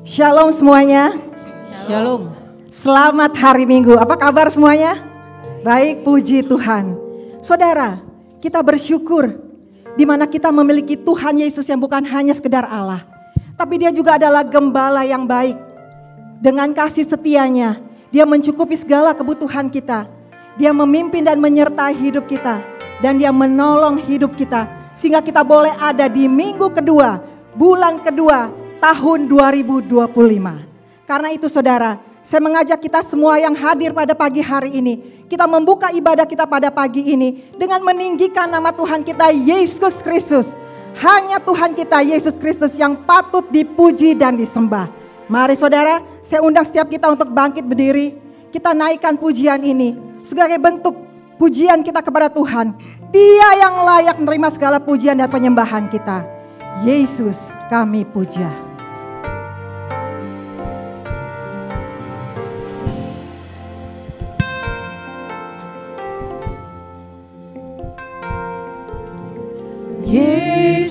Shalom semuanya. Shalom. Selamat hari Minggu. Apa kabar semuanya? Baik, puji Tuhan. Saudara, kita bersyukur di mana kita memiliki Tuhan Yesus yang bukan hanya sekedar Allah, tapi Dia juga adalah gembala yang baik. Dengan kasih setianya, Dia mencukupi segala kebutuhan kita. Dia memimpin dan menyertai hidup kita, dan Dia menolong hidup kita sehingga kita boleh ada di minggu kedua, bulan kedua, tahun 2025. Karena itu saudara, saya mengajak kita semua yang hadir pada pagi hari ini, kita membuka ibadah kita pada pagi ini dengan meninggikan nama Tuhan kita Yesus Kristus. Hanya Tuhan kita Yesus Kristus yang patut dipuji dan disembah. Mari saudara, saya undang setiap kita untuk bangkit berdiri. Kita naikkan pujian ini sebagai bentuk pujian kita kepada Tuhan. Dia yang layak menerima segala pujian dan penyembahan kita. Yesus kami puja.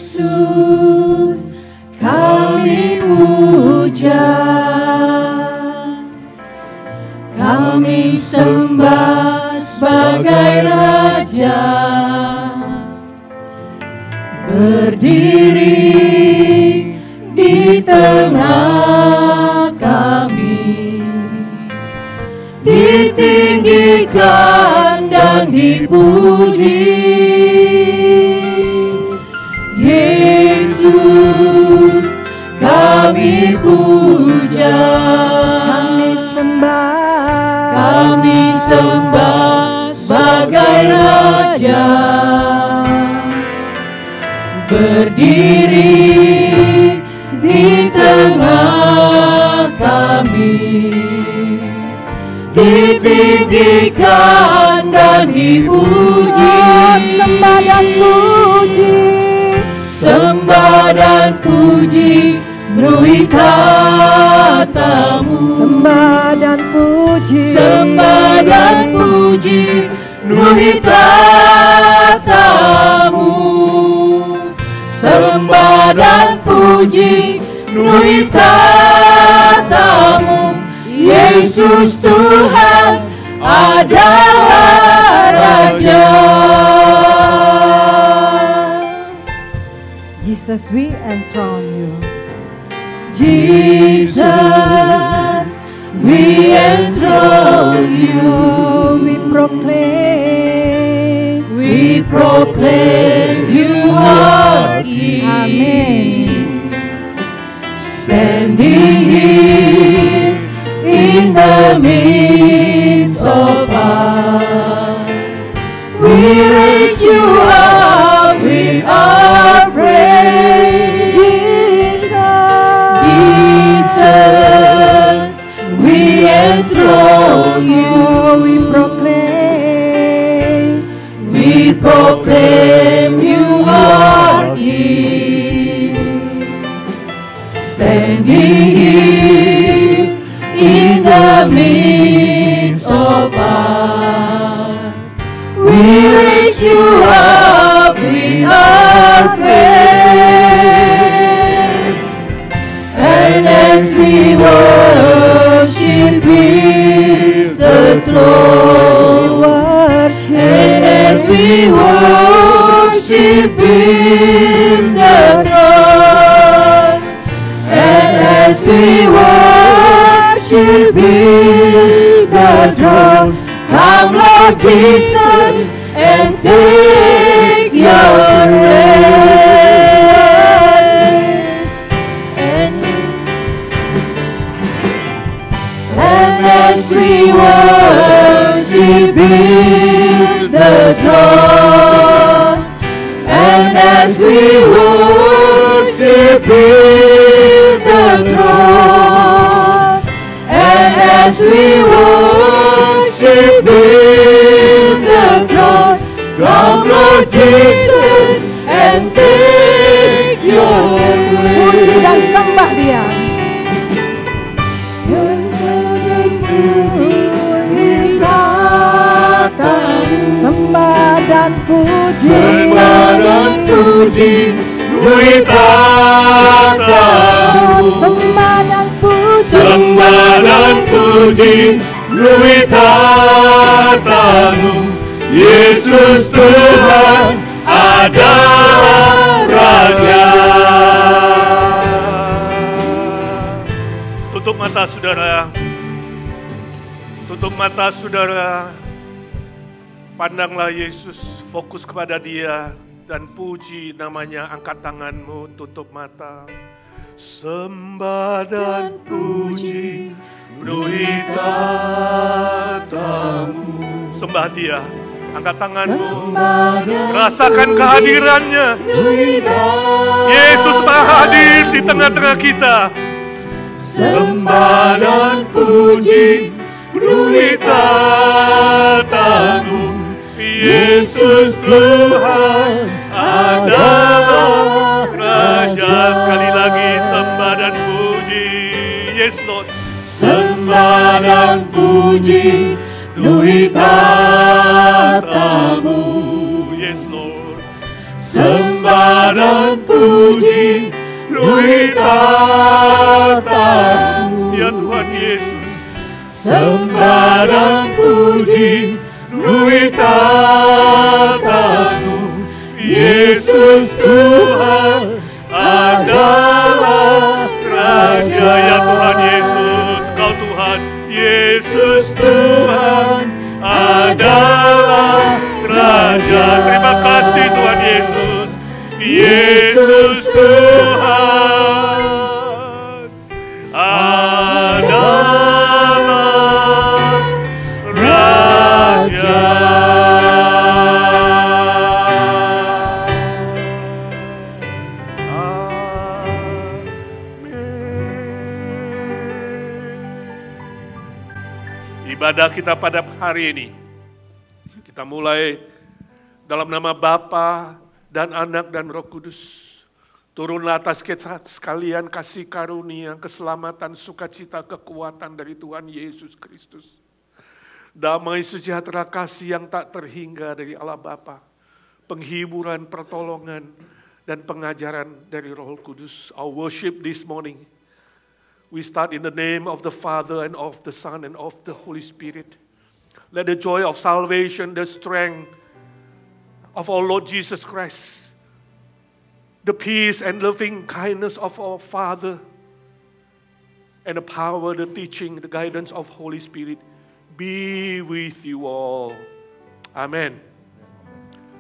Yesus kami puja, kami sembah sebagai Raja, berdiri di tengah kami, ditinggikan dan dipuji. Yesus kami puja, kami sembah sebagai Raja, berdiri di tengah kami, ditinggikan dan dipuji. Sembah dan puji, sembah dan puji menuhi katamu. Sembah dan puji, sembah dan puji menuhi katamu. Sembah dan puji menuhi katamu. Yesus Tuhan adalah Raja. Jesus, we enthrone you. Jesus, we enthrone you. We proclaim you are King. Amen. Standing here in the midst of us, we raise you up with our praise. Jesus, we enthrone you. We proclaim you are King. Standing here in the midst of us, we raise you up with our praise. And as we worship in the throne, and as we worship in the throne, and as we worship in the throne, come Lord Jesus and take your place. And as we worship in the throne, and as we worship in the throne, and as we worship in the throne, come Lord Jesus and take your place. Puji dan sembah Dia. Sembah dan puji, sembah dan puji, menuhi katamu. Sembah dan puji, puji, luit tatamu. Yesus Tuhan adalah Raja. Tutup mata saudara. Tutup mata saudara. Pandanglah Yesus, fokus kepada Dia dan puji namanya. Angkat tanganmu, tutup mata. Sembah dan puji, penuhi tatamu. Sembah Dia. Angkat tanganmu, rasakan kehadirannya. Yesus hadir di tengah-tengah kita. Sembah dan puji, penuhi tatamu. Yesus Tuhan adalah Raja. Sekali lagi, sembah dan puji. Yes Lord. Sembah dan puji, penuhi tatamu. Yes Lord. Sembah dan puji, penuhi tatamu. Ya Tuhan Yesus. Sembah dan puji, penuhi tatamu. Yesus Tuhan adalah Raja. Ya Tuhan Yesus, Kau Tuhan. Yesus Tuhan adalah Raja. Terima kasih Tuhan Yesus. Yesus Tuhan adalah Raja. Ibadah kita pada hari ini, kita mulai dalam nama Bapa dan Anak dan Roh Kudus. Turunlah atas kita sekalian kasih karunia, keselamatan, sukacita, kekuatan dari Tuhan Yesus Kristus. Damai sejahtera kasih yang tak terhingga dari Allah Bapa. Penghiburan, pertolongan, dan pengajaran dari Roh Kudus. Our worship this morning, we start in the name of the Father and of the Son and of the Holy Spirit. Let the joy of salvation, the strength of our Lord Jesus Christ, the peace and loving kindness of our Father, and the power, the teaching, the guidance of Holy Spirit be with you all. Amen.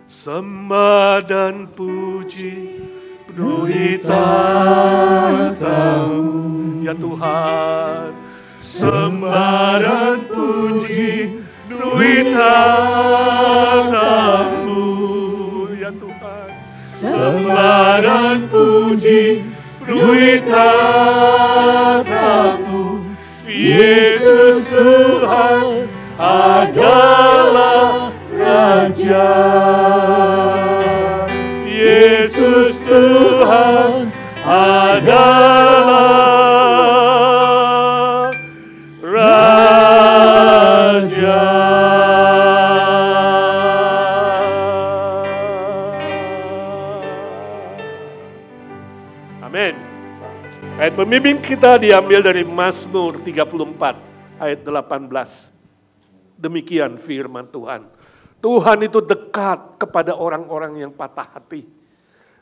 Sembah dan puji, penuhi tatamu. Ya Tuhan. Sembah dan puji, penuhi tatamu. Ya Tuhan. Sembah dan puji, penuhi tatamu. Yesus Tuhan adalah Raja. Yesus Tuhan adalah Raja. Amin. Ayat pembimbing kita diambil dari Mazmur 34 ayat 18. Demikian firman Tuhan. Tuhan itu dekat kepada orang-orang yang patah hati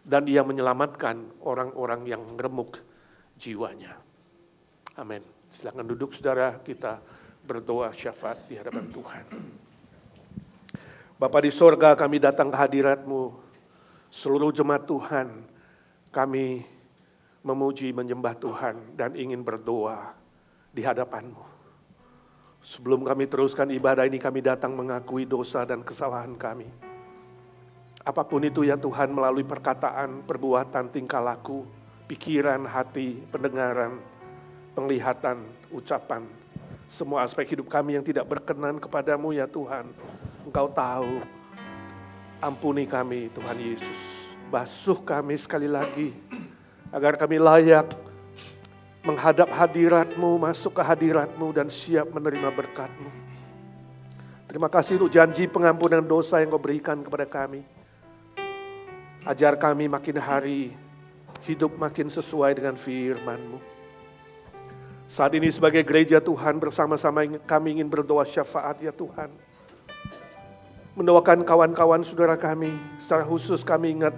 dan Dia menyelamatkan orang-orang yang remuk jiwanya. Amin. Silakan duduk saudara, kita berdoa syafaat di hadapan Tuhan. Bapa di sorga, kami datang ke hadirat-Mu. Seluruh jemaat Tuhan, kami memuji, menyembah Tuhan dan ingin berdoa di hadapan-Mu. Sebelum kami teruskan ibadah ini, kami datang mengakui dosa dan kesalahan kami. Apapun itu ya Tuhan, melalui perkataan, perbuatan, tingkah laku, pikiran, hati, pendengaran, penglihatan, ucapan, semua aspek hidup kami yang tidak berkenan kepadamu ya Tuhan. Engkau tahu, ampuni kami Tuhan Yesus. Basuh kami sekali lagi, agar kami layak menghadap hadirat-Mu, masuk ke hadirat-Mu dan siap menerima berkat-Mu. Terima kasih untuk janji pengampunan dosa yang Kau berikan kepada kami. Ajar kami makin hari hidup makin sesuai dengan firman-Mu. Saat ini sebagai gereja Tuhan, bersama-sama kami ingin berdoa syafaat ya Tuhan. Mendoakan kawan-kawan saudara kami, secara khusus kami ingat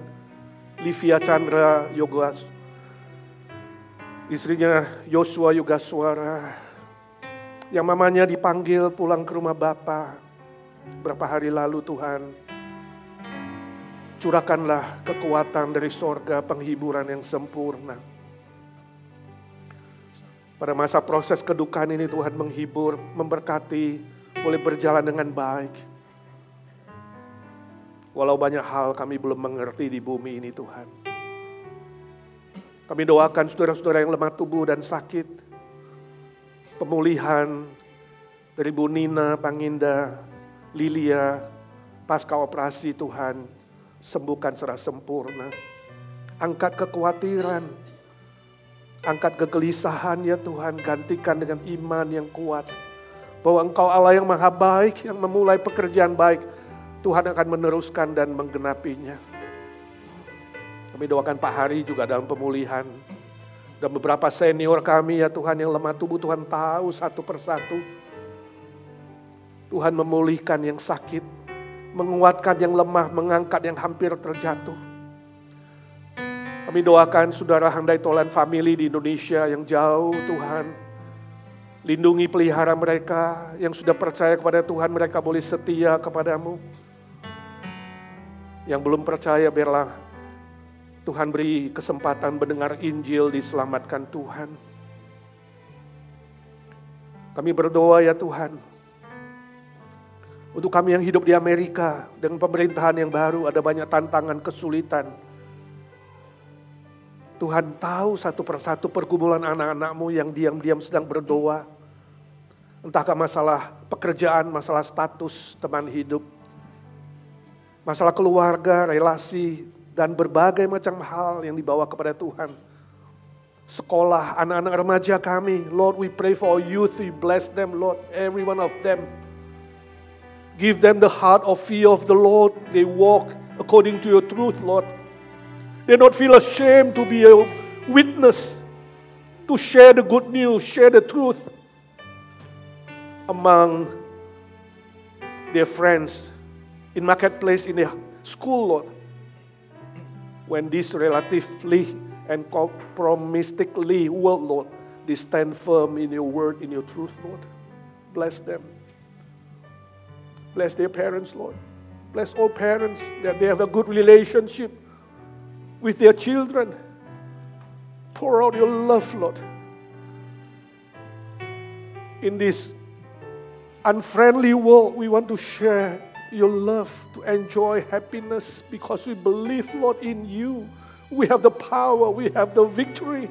Livia Chandra Yogas, istrinya Yosua Yogaswara, yang mamanya dipanggil pulang ke rumah Bapa berapa hari lalu Tuhan. Curahkanlah kekuatan dari sorga, penghiburan yang sempurna. Pada masa proses kedukaan ini Tuhan menghibur, memberkati, boleh berjalan dengan baik. Walau banyak hal kami belum mengerti di bumi ini Tuhan. Kami doakan saudara-saudara yang lemah tubuh dan sakit, pemulihan dari Bu Nina, Panginda, Lilia, pasca operasi Tuhan, sembuhkan secara sempurna. Angkat kekhawatiran, angkat kegelisahan ya Tuhan, gantikan dengan iman yang kuat. Bahwa Engkau Allah yang maha baik, yang memulai pekerjaan baik, Tuhan akan meneruskan dan menggenapinya. Kami doakan Pak Hari juga dalam pemulihan. Dan beberapa senior kami ya Tuhan yang lemah tubuh, Tuhan tahu satu persatu. Tuhan memulihkan yang sakit, menguatkan yang lemah, mengangkat yang hampir terjatuh. Kami doakan saudara Handai Tolan family di Indonesia yang jauh Tuhan. Lindungi pelihara mereka yang sudah percaya kepada Tuhan, mereka boleh setia kepadamu. Yang belum percaya biarlah Tuhan beri kesempatan mendengar Injil, diselamatkan Tuhan. Kami berdoa ya Tuhan, untuk kami yang hidup di Amerika dengan pemerintahan yang baru, ada banyak tantangan, kesulitan. Tuhan tahu satu persatu pergumulan anak-anak-Mu yang diam-diam sedang berdoa. Entahkah masalah pekerjaan, masalah status, teman hidup, masalah keluarga, relasi, dan berbagai macam hal yang dibawa kepada Tuhan. Sekolah, anak-anak remaja kami, Lord we pray for our youth, we bless them Lord, every one of them. Give them the heart of fear of the Lord, they walk according to your truth Lord. They not feel ashamed to be a witness, to share the good news, share the truth among their friends, in marketplace, in the school, Lord. When this relatively and compromisingly world, Lord, they stand firm in your word, in your truth, Lord. Bless them. Bless their parents, Lord. Bless all parents that they have a good relationship with their children. Pour out your love, Lord. In this unfriendly world, we want to share your love, to enjoy happiness because we believe, Lord, in you. We have the power, we have the victory.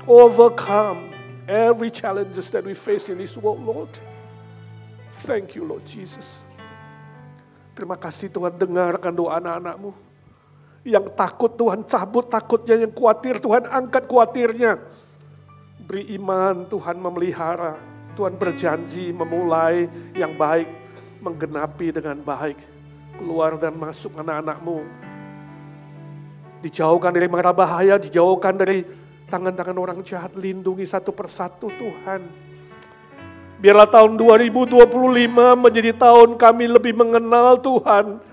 Overcome every challenges that we face in this world, Lord. Thank you, Lord Jesus. Terima kasih Tuhan, dengarkan doa anak-anak-Mu. Yang takut Tuhan cabut takutnya, yang khawatir Tuhan angkat khawatirnya. Beri iman Tuhan memelihara, Tuhan berjanji memulai yang baik, menggenapi dengan baik. Keluar dan masuk anak-anak-Mu. Dijauhkan dari mara bahaya, dijauhkan dari tangan-tangan orang jahat, lindungi satu persatu Tuhan. Biarlah tahun 2025 menjadi tahun kami lebih mengenal Tuhan,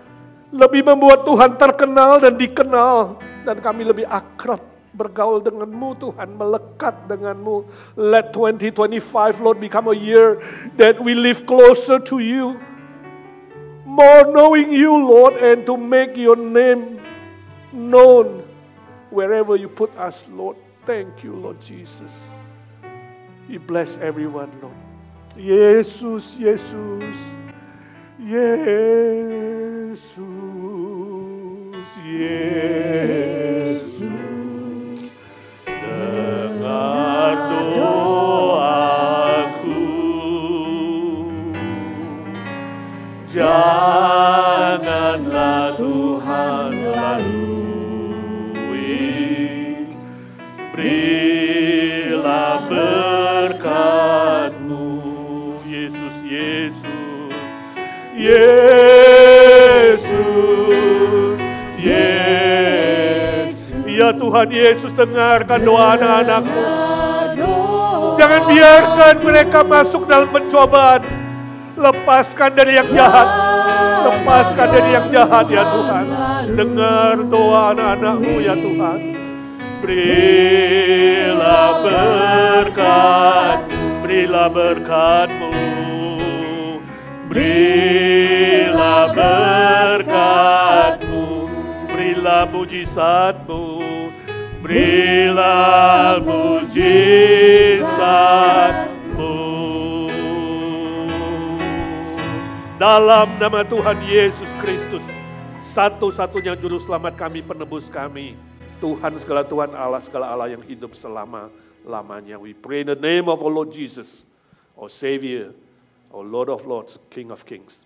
lebih membuat Tuhan terkenal dan dikenal, dan kami lebih akrab bergaul dengan-Mu Tuhan, melekat dengan-Mu. Let 2025 Lord become a year that we live closer to you, more knowing you Lord, and to make your name known wherever you put us Lord. Thank you Lord Jesus. We bless everyone Lord. Yesus, Yesus, Yesus, Yesus, dengar doaku, janganlah Tuhan lalui, berilah berkat-Mu. Yesus, Yesus, Yesus. Ya Tuhan Yesus, dengarkan doa anak-anak-Mu. Jangan biarkan mereka masuk dalam pencobaan. Lepaskan dari yang jahat. Lepaskan dari yang jahat ya Tuhan. Dengar doa anak-anak-Mu ya Tuhan. Berilah berkat, berilah berkat-Mu. Berilah berkat-Mu, berilah mujizat-Mu, berilah mujizat-Mu. Dalam nama Tuhan Yesus Kristus, satu-satunya juru selamat kami, penebus kami, Tuhan segala Tuhan, Allah segala Allah yang hidup selama-lamanya. We pray in the name of our Lord Jesus, our Savior, our Lord of Lords, King of Kings.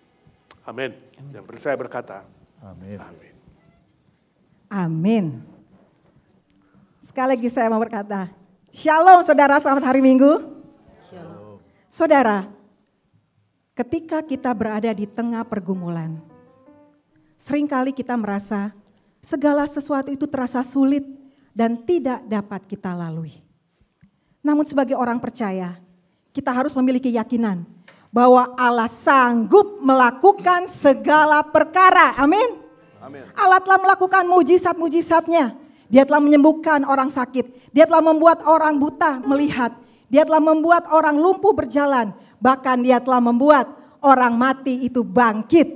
Amin. Yang percaya berkata, Amin. Amin. Amin. Sekali lagi saya mau berkata, Shalom saudara, selamat hari Minggu. Shalom. Saudara, ketika kita berada di tengah pergumulan, seringkali kita merasa segala sesuatu itu terasa sulit dan tidak dapat kita lalui. Namun sebagai orang percaya, kita harus memiliki keyakinan bahwa Allah sanggup melakukan segala perkara. Amin. Amin. Allah telah melakukan mujizat-mujizatnya. Dia telah menyembuhkan orang sakit. Dia telah membuat orang buta melihat. Dia telah membuat orang lumpuh berjalan. Bahkan dia telah membuat orang mati itu bangkit.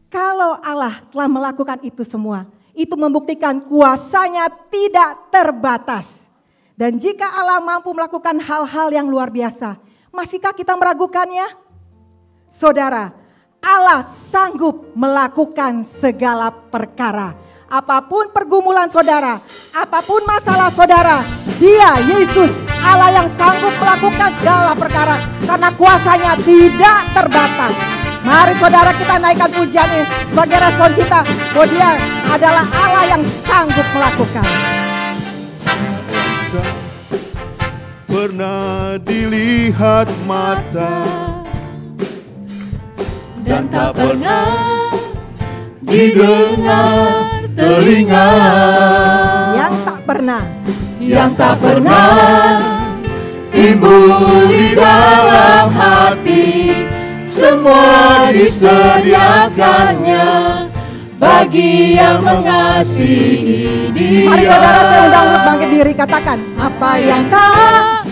Kalau Allah telah melakukan itu semua, itu membuktikan kuasanya tidak terbatas. Dan jika Allah mampu melakukan hal-hal yang luar biasa, masihkah kita meragukannya? Saudara, Allah sanggup melakukan segala perkara. Apapun pergumulan saudara, apapun masalah saudara, Dia, Yesus, Allah yang sanggup melakukan segala perkara. Karena kuasanya tidak terbatas. Mari saudara kita naikkan pujian ini sebagai respon kita bahwa Dia adalah Allah yang sanggup melakukan. Pernah dilihat mata dan tak pernah didengar telinga, Yang tak pernah timbul di dalam hati, semua disediakannya bagi yang mengasihi Dia. Mari saudara saya undang untuk bangkit diri, katakan apa yang tak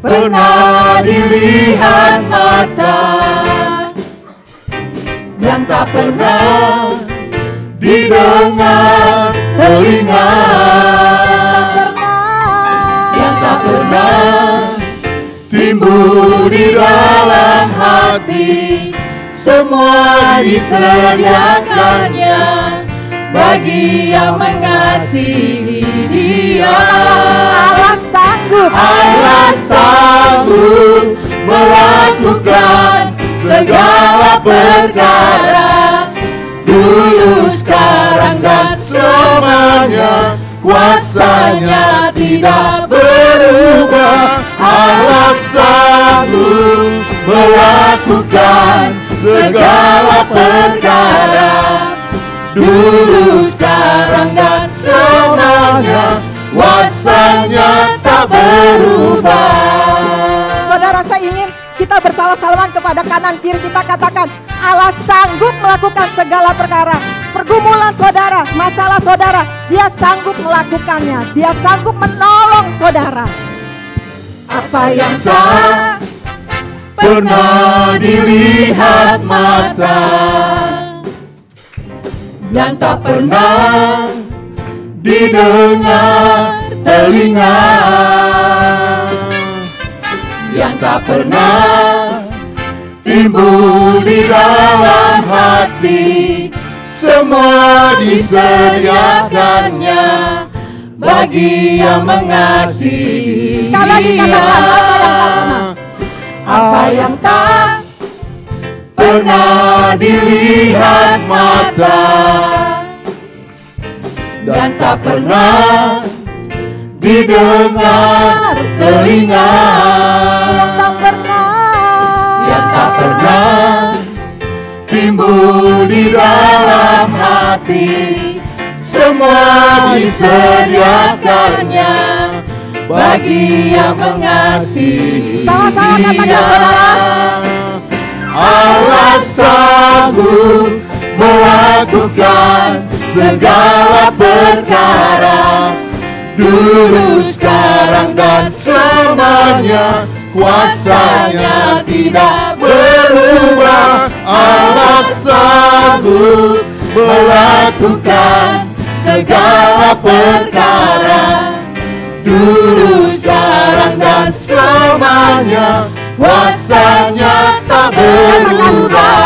pernah dilihat mata, yang tak pernah didengar telinga, yang tak pernah timbul di dalam hati, semua disediakannya bagi yang mengasihi Dia. Allah sanggup melakukan segala perkara, dulu, sekarang, dan selamanya. Kuasanya tidak berubah. Allah sanggup melakukan segala perkara, dulu, sekarang, dan selamanya. Kuasanya tak berubah. Saudara, saya ingin kita bersalam-salaman kepada kanan kiri, kita katakan Allah sanggup melakukan segala perkara. Pergumulan saudara, masalah saudara, Dia sanggup melakukannya. Dia sanggup menolong saudara. Apa yang tak pernah dilihat mata, yang tak pernah didengar telinga, yang tak pernah timbul di dalam hati, semua disediakannya bagi yang mengasihi. Sekali lagi katakan apa yang tak pernah dilihat mata, dan tak pernah didengar telinga, yang tak pernah timbul di dalam hati, semua disediakannya bagi yang mengasihi. Sama-sama katakan saudara. Allah sanggup melakukan segala perkara, dulu, sekarang, dan selamanya. Kuasanya tidak berubah. Allah sanggup melakukan segala perkara, dulu, sekarang, dan selamanya. Kuasanya tak berubah.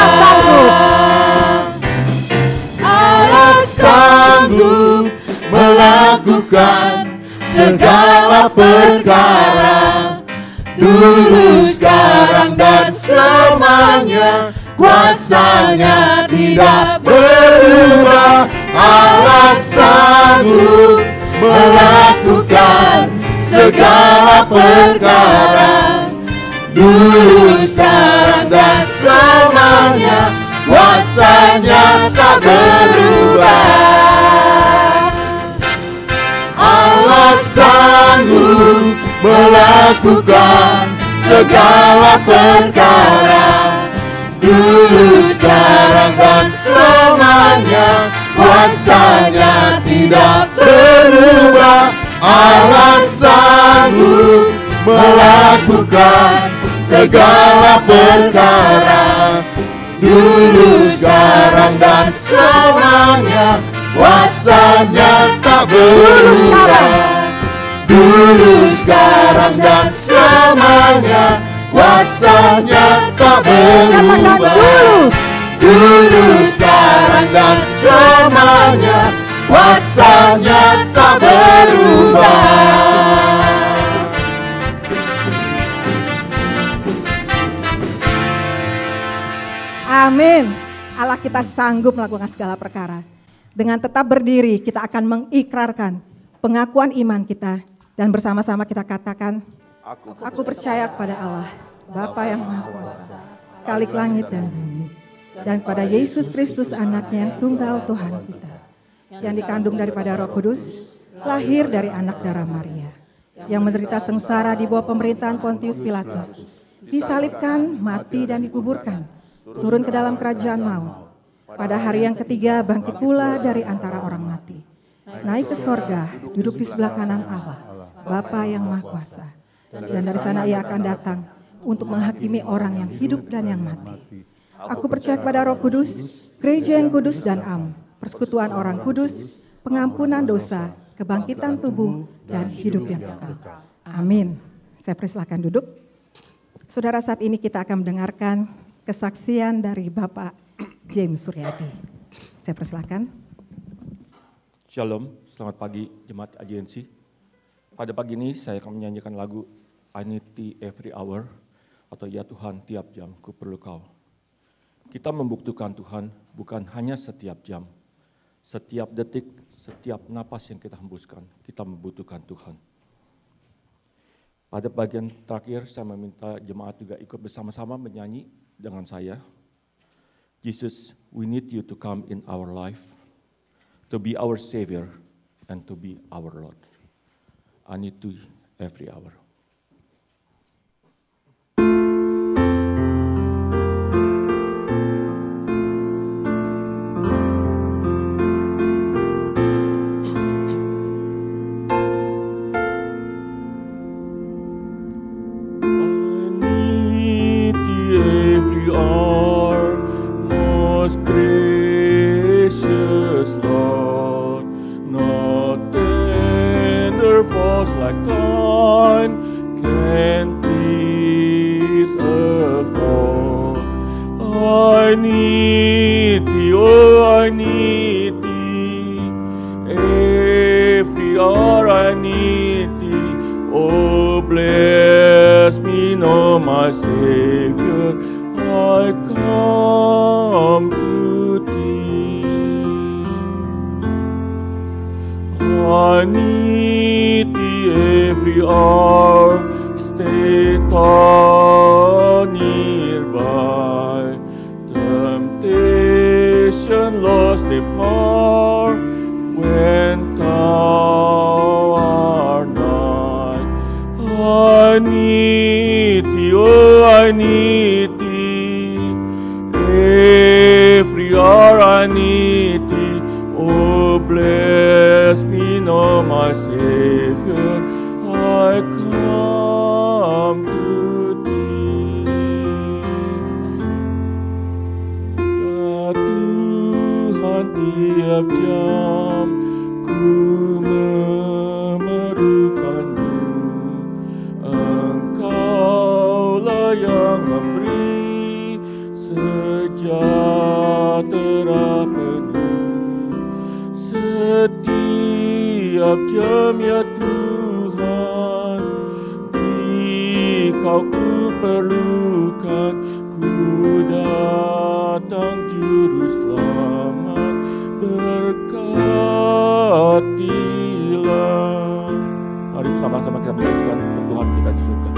Allah sanggup melakukan segala perkara, dulu, sekarang, dan selamanya. Kuasanya tidak berubah. Allah sanggup melakukan segala perkara, dulu, sekarang, dan selamanya. Kuasanya tak berubah. Allah sanggup melakukan segala perkara, dulu, sekarang, dan selamanya. Kuasanya tidak berubah. Allah sanggup melakukan segala perkara, dulu, sekarang, dan selamanya. Kuasanya tak berubah. Dulu, sekarang, dan selamanya. Kuasanya tak berubah. Dulu, sekarang, dan selamanya. Kuasanya tak berubah. Amin. Allah kita sanggup melakukan segala perkara. Dengan tetap berdiri kita akan mengikrarkan pengakuan iman kita. Dan bersama-sama kita katakan, aku percaya kepada Allah, Bapa yang Maha Kuasa, Khalik langit dan bumi. Dan kepada Yesus Kristus anaknya yang tunggal Tuhan kita, yang dikandung daripada Roh Kudus, lahir dari anak darah Maria, yang menderita sengsara di bawah pemerintahan Pontius Pilatus, disalibkan, mati dan dikuburkan, turun ke dalam kerajaan maut. Pada hari yang ketiga bangkit pula dari antara orang mati, naik ke sorga, duduk di sebelah kanan Allah, Bapa yang Maha Kuasa. Dan dari sana ia akan datang untuk menghakimi orang yang hidup dan yang mati. Aku percaya kepada Roh Kudus, gereja yang kudus dan am, persekutuan orang kudus, pengampunan dosa, kebangkitan tubuh, dan hidup yang kekal. Amin. Saya persilakan duduk. Saudara, saat ini kita akan mendengarkan kesaksian dari Bapak James Suryadi. Saya persilakan. Shalom, selamat pagi Jemaat Agensi. Pada pagi ini saya akan menyanyikan lagu I Need Thee Every Hour, atau Ya Tuhan tiap jam ku perlu Kau. Kita membutuhkan Tuhan bukan hanya setiap jam, setiap detik, setiap napas yang kita hembuskan, kita membutuhkan Tuhan. Pada bagian terakhir saya meminta jemaat juga ikut bersama-sama menyanyi dengan saya. Jesus, we need you to come in our life, to be our Savior and to be our Lord. I need you every hour. I need thee. Every hour I need thee. Oh, bless me now, my Savior. I come to thee. Ya Tuhan, tiap jam ku memerlukanmu. Engkaulah yang memberi sejahtera penuh. Setiap jam ya Tuhan, di Kau ku perlukan. Ku datang juru selamat, berkatilah. Mari bersama-sama kita menyanyikan untuk Tuhan kita di surga.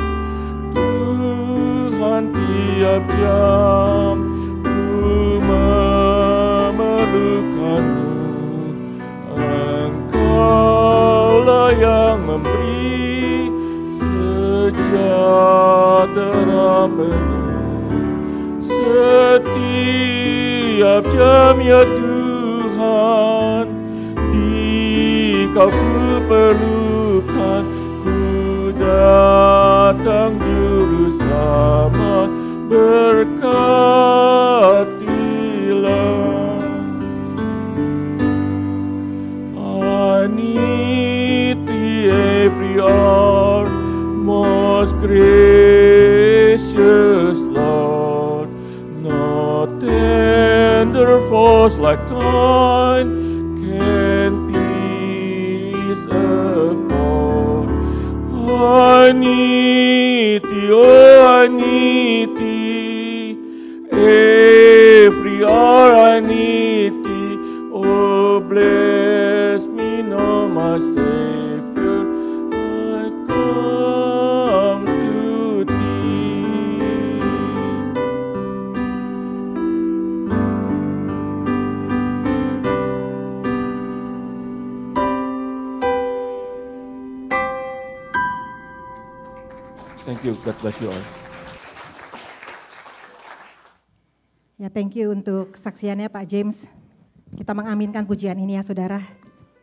Tuhan, tiap jam ku memerlukanmu. Engkaulah yang memberi sejahtera penuh. Setiap jam ya Tuhan, di Kau ku perlukan. Ku datang juru selamat, berkatilah. I need thee every hour, most gracious Lord. No tender force like thine can peace afford. I need thee, oh I need thee. Every hour I need thee. Oh, bless me now, my Savior. I come to thee. Thank you, God bless you all. Ya, thank you untuk kesaksiannya Pak James. Kita mengaminkan pujian ini ya saudara.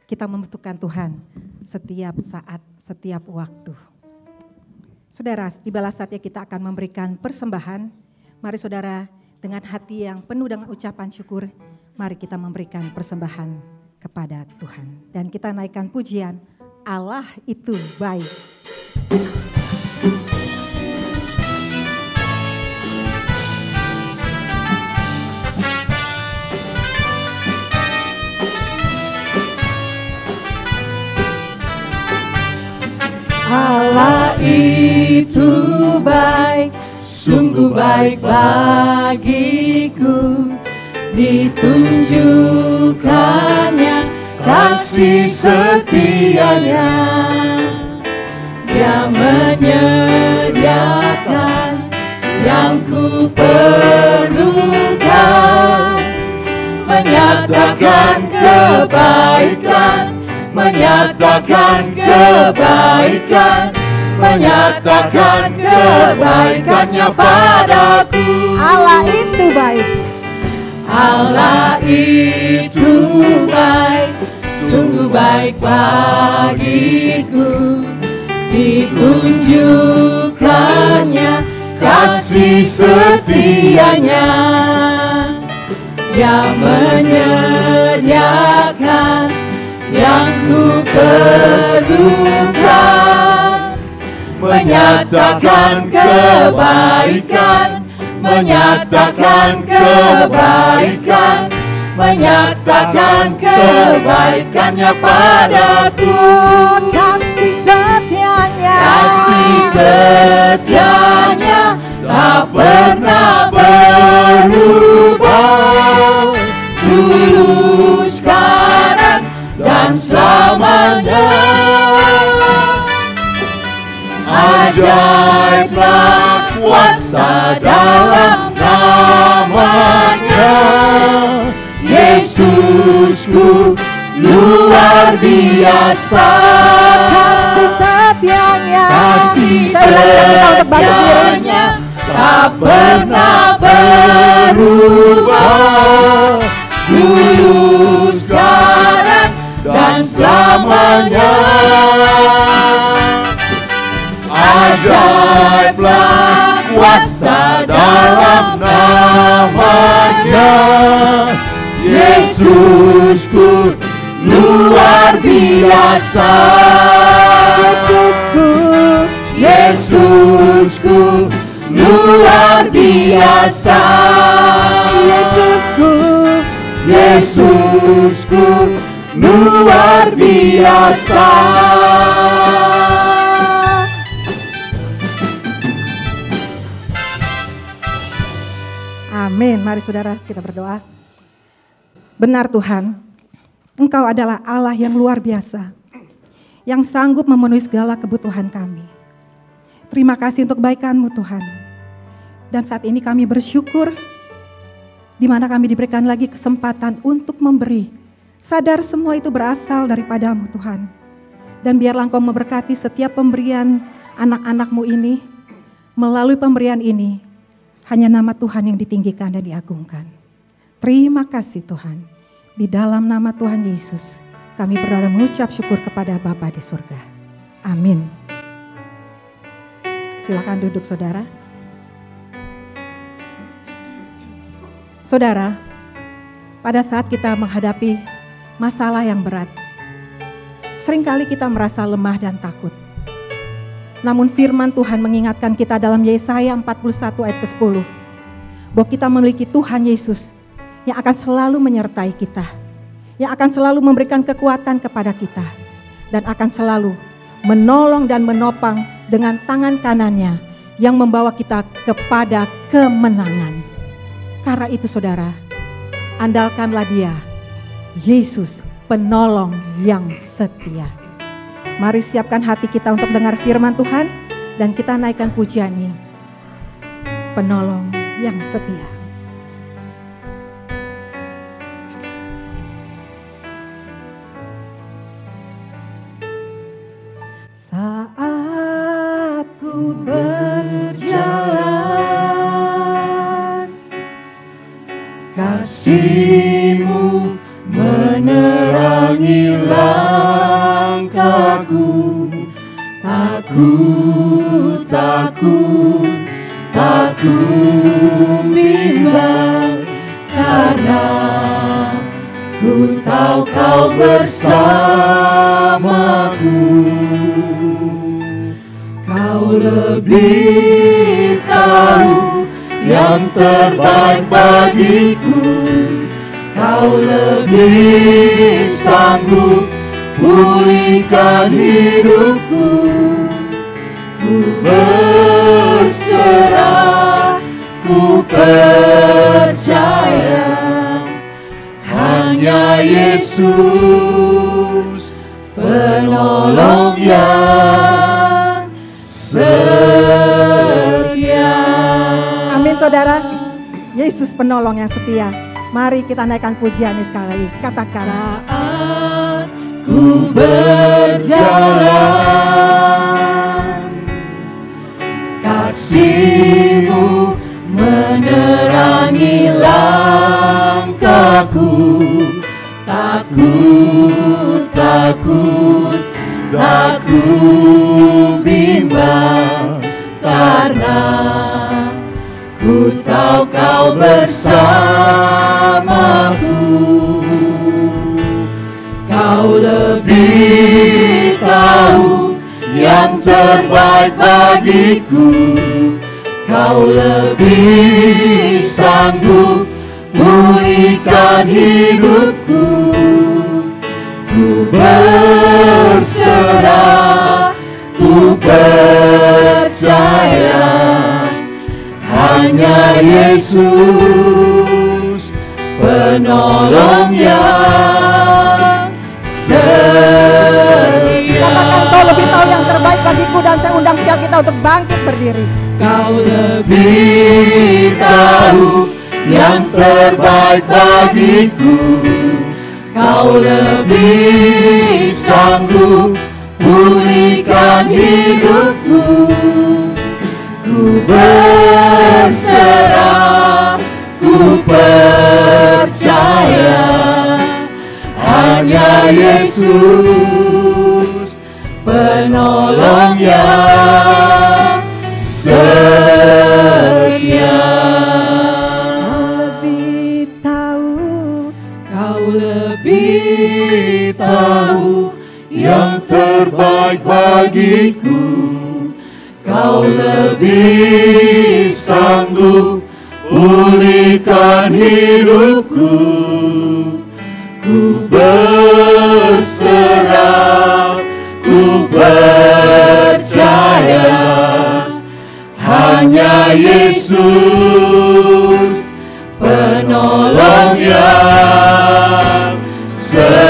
Kita membutuhkan Tuhan setiap saat, setiap waktu. Saudara, tibalah saatnya kita akan memberikan persembahan. Mari saudara, dengan hati yang penuh dengan ucapan syukur, mari kita memberikan persembahan kepada Tuhan. Dan kita naikkan pujian, Allah itu baik. Allah itu baik, sungguh baik bagiku. Ditunjukkannya kasih setianya. Dia menyediakan yang ku perlukan, menyatakan kebaikan, menyatakan kebaikan, menyatakan kebaikannya padaku. Allah itu baik. Allah itu baik, sungguh baik bagiku. Ditunjukkannya kasih setianya. Dia menyediakan yang ku perlukan, menyatakan kebaikan, menyatakan kebaikan, menyatakan kebaikannya padaku. Kasih setianya, kasih setianya tak pernah berubah. Dulu, sekarang, dan selamanya. Ajaiblah kuasa dalam namanya. Yesusku luar biasa. kasih setianya, Kasih setianya tak pernah berubah, dulu, sekarang, dan selamanya. Ajaiblah kuasa dalam namanya, Yesusku luar biasa. Yesusku luar biasa. Yesusku luar biasa. Amin. Mari saudara kita berdoa. Benar Tuhan, Engkau adalah Allah yang luar biasa, yang sanggup memenuhi segala kebutuhan kami. Terima kasih untuk kebaikan-Mu Tuhan. Dan saat ini kami bersyukur, di mana kami diberikan lagi kesempatan untuk memberi. Sadar semua itu berasal daripada-Mu Tuhan. Dan biarlah Engkau memberkati setiap pemberian anak-anak-Mu ini. Melalui pemberian ini, hanya nama Tuhan yang ditinggikan dan diagungkan. Terima kasih Tuhan. Di dalam nama Tuhan Yesus, kami berdoa dan mengucap syukur kepada Bapa di surga. Amin. Silakan duduk saudara. Saudara, pada saat kita menghadapi masalah yang berat, seringkali kita merasa lemah dan takut. Namun firman Tuhan mengingatkan kita dalam Yesaya 41 ayat ke-10, bahwa kita memiliki Tuhan Yesus yang akan selalu menyertai kita, yang akan selalu memberikan kekuatan kepada kita, dan akan selalu menolong dan menopang dengan tangan kanannya yang membawa kita kepada kemenangan. Karena itu saudara, andalkanlah Dia, Yesus penolong yang setia. Mari siapkan hati kita untuk dengar firman Tuhan, dan kita naikkan pujiannya, penolong yang setia. Saat ku berjalan, kasih-Mu menerangi langkahku. Takut, takut, takut bimbang, karena ku tahu Kau bersamaku. Kau lebih tahu yang terbaik bagiku. Kau lebih sanggup pulihkan hidupku. Ku berserah, ku percaya, hanya Yesus penolong yang setia. Amin saudara, Yesus penolong yang setia. Mari kita naikkan pujian ini sekali lagi. Katakan. Saat ku berjalan, kasih-Mu menerangi langkahku. Takut, takut, takut bimbang, karena ku tahu Kau bersamaku. Kau lebih tahu yang terbaik bagiku. Kau lebih sanggup pulihkan hidupku. Ku berserah, ku percaya, hanya Yesus penolong yang setia. Katakan, Kau lebih tahu yang terbaik bagiku, dan saya undang siap kita untuk bangkit berdiri. Kau lebih tahu yang terbaik bagiku. Kau lebih sanggup pulihkan hidupku. Ku percaya hanya Yesus penolong yang setia. Lebih tahu, Kau lebih tahu yang terbaik bagiku. Kau lebih sanggup pulihkan hidupku. Ku berserah, ku percaya hanya Yesus penolong yang setia.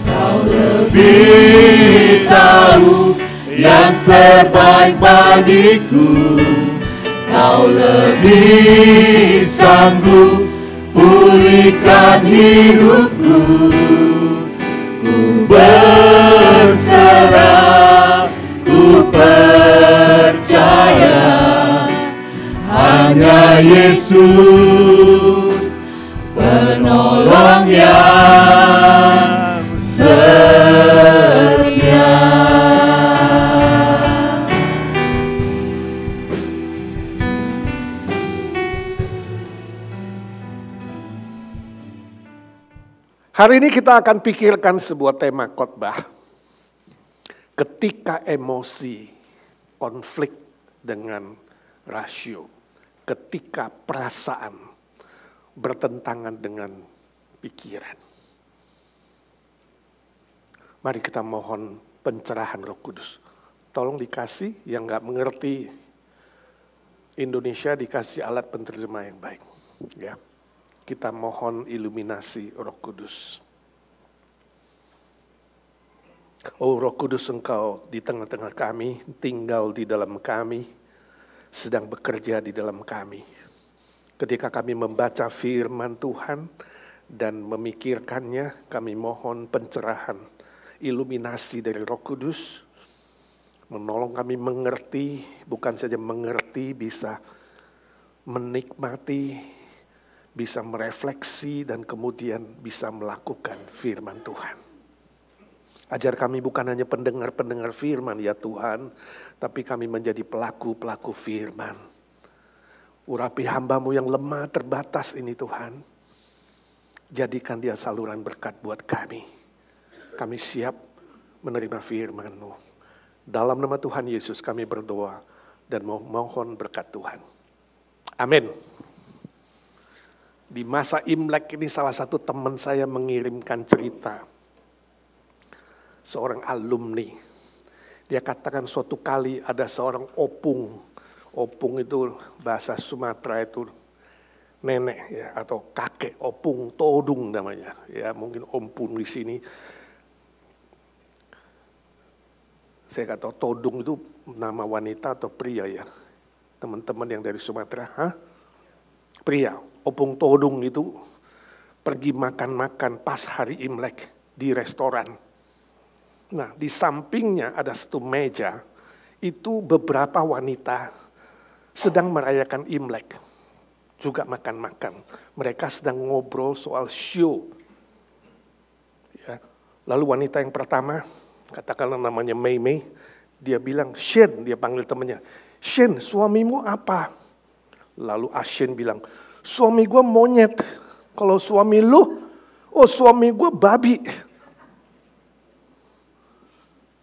Kau lebih tahu yang terbaik bagiku. Kau lebih sanggup pulihkan hidupku. Ku berserah, ku percaya hanya Yesus penolong yang setia. Hari ini kita akan pikirkan sebuah tema khotbah. Ketika emosi konflik dengan rasio. Ketika perasaan bertentangan dengan pikiran. Mari kita mohon pencerahan Roh Kudus. Tolong dikasih yang gak mengerti Indonesia, dikasih alat penerjemah yang baik. Ya. Kita mohon iluminasi Roh Kudus. Oh Roh Kudus, Engkau di tengah-tengah kami, tinggal di dalam kami, sedang bekerja di dalam kami. Ketika kami membaca firman Tuhan dan memikirkannya, kami mohon pencerahan, iluminasi dari Roh Kudus, menolong kami mengerti, bukan saja mengerti, bisa menikmati, bisa merefleksi, dan kemudian bisa melakukan firman Tuhan. Ajar kami bukan hanya pendengar-pendengar firman ya Tuhan, tapi kami menjadi pelaku-pelaku firman. Urapi hamba-Mu yang lemah terbatas ini Tuhan. Jadikan dia saluran berkat buat kami. Kami siap menerima firman-Mu. Dalam nama Tuhan Yesus kami berdoa dan mohon berkat Tuhan. Amin. Di masa Imlek ini salah satu teman saya mengirimkan cerita. Seorang alumni. Dia katakan suatu kali ada seorang opung. Opung itu bahasa Sumatera itu nenek ya, atau kakek, opung todung namanya. Ya, mungkin opung di sini. Saya kata todung itu nama wanita atau pria ya. Teman-teman yang dari Sumatera, pria. Opung todung itu pergi makan-makan pas hari Imlek di restoran. Nah, di sampingnya ada satu meja, itu beberapa wanita sedang merayakan Imlek. Juga makan-makan. Mereka sedang ngobrol soal show. Ya. Lalu wanita yang pertama, katakanlah namanya Mei Mei, dia bilang, Shen, dia panggil temannya, Shen, suamimu apa? Lalu Ashen bilang, suami gue monyet. Kalau suami lu, oh suami gue babi.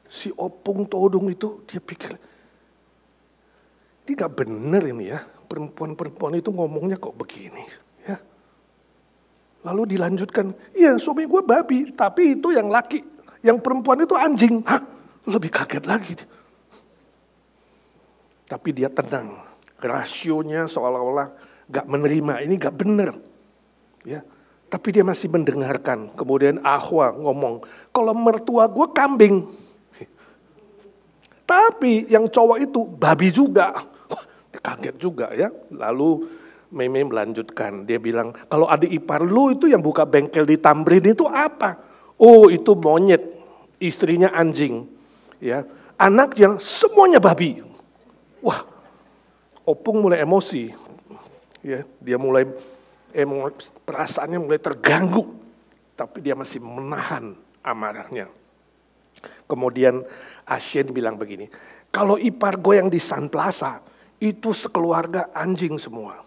Si opung todung itu dia pikir, ini gak bener ini ya. Perempuan-perempuan itu ngomongnya kok begini. Ya. Lalu dilanjutkan, iya suami gue babi, tapi itu yang laki. Yang perempuan itu anjing. Hah? Lebih kaget lagi. Tapi dia tenang. Rasionya seolah-olah gak menerima, ini gak bener. Ya. Tapi dia masih mendengarkan. Kemudian Ahwa ngomong, kalau mertua gue kambing. Tapi yang cowok itu babi juga. Wah, kaget juga ya. Lalu Meme melanjutkan, dia bilang, kalau adik ipar lu itu yang buka bengkel di Tamrin itu apa? Oh itu monyet, istrinya anjing. Ya, anak yang semuanya babi. Wah, Opung mulai emosi. Ya, dia mulai perasaannya mulai terganggu. Tapi dia masih menahan amarahnya. Kemudian Asien bilang begini, kalau ipar gue yang di Sun Plaza, itu sekeluarga anjing semua.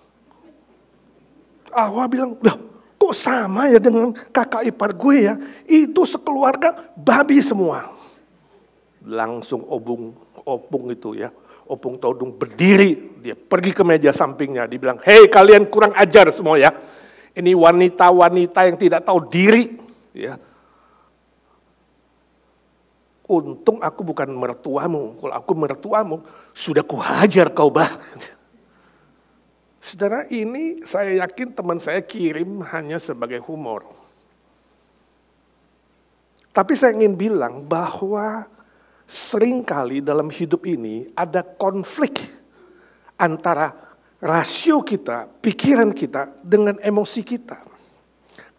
Awa bilang, loh kok sama ya dengan kakak ipar gue ya, itu sekeluarga babi semua. Langsung Opung itu ya, Opung Todung berdiri, dia pergi ke meja sampingnya, dia bilang, hei kalian kurang ajar semua ya, ini wanita-wanita yang tidak tahu diri. Ya. Untung aku bukan mertuamu, kalau aku mertuamu sudah kuhajar kau bah. Saudara, ini saya yakin teman saya kirim hanya sebagai humor. Tapi saya ingin bilang bahwa seringkali dalam hidup ini ada konflik antara rasio kita, pikiran kita dengan emosi kita.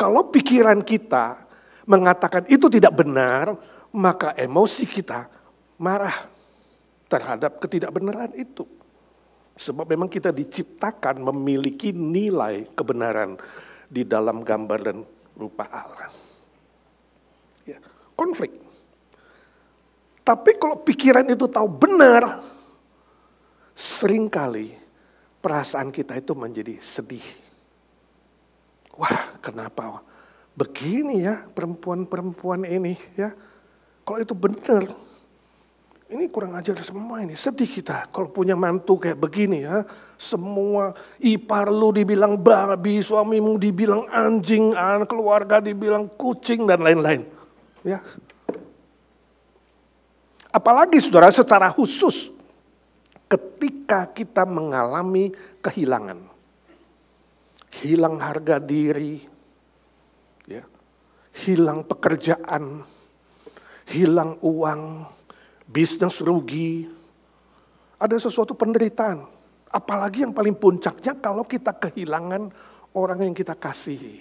Kalau pikiran kita mengatakan itu tidak benar, maka emosi kita marah terhadap ketidakbenaran itu. Sebab memang kita diciptakan memiliki nilai kebenaran di dalam gambar dan rupa Allah. Ya, konflik. Tapi kalau pikiran itu tahu benar, seringkali perasaan kita itu menjadi sedih. Wah, kenapa begini ya perempuan-perempuan ini ya? Kalau itu benar, ini kurang ajar semua ini. Sedih kita kalau punya mantu kayak begini ya. Semua ipar lu dibilang babi, suamimu dibilang anjing, keluarga dibilang kucing dan lain-lain. Ya. Apalagi saudara secara khusus ketika kita mengalami kehilangan. Hilang harga diri, ya. Hilang pekerjaan, hilang uang, bisnis rugi, ada sesuatu penderitaan. Apalagi yang paling puncaknya kalau kita kehilangan orang yang kita kasihi.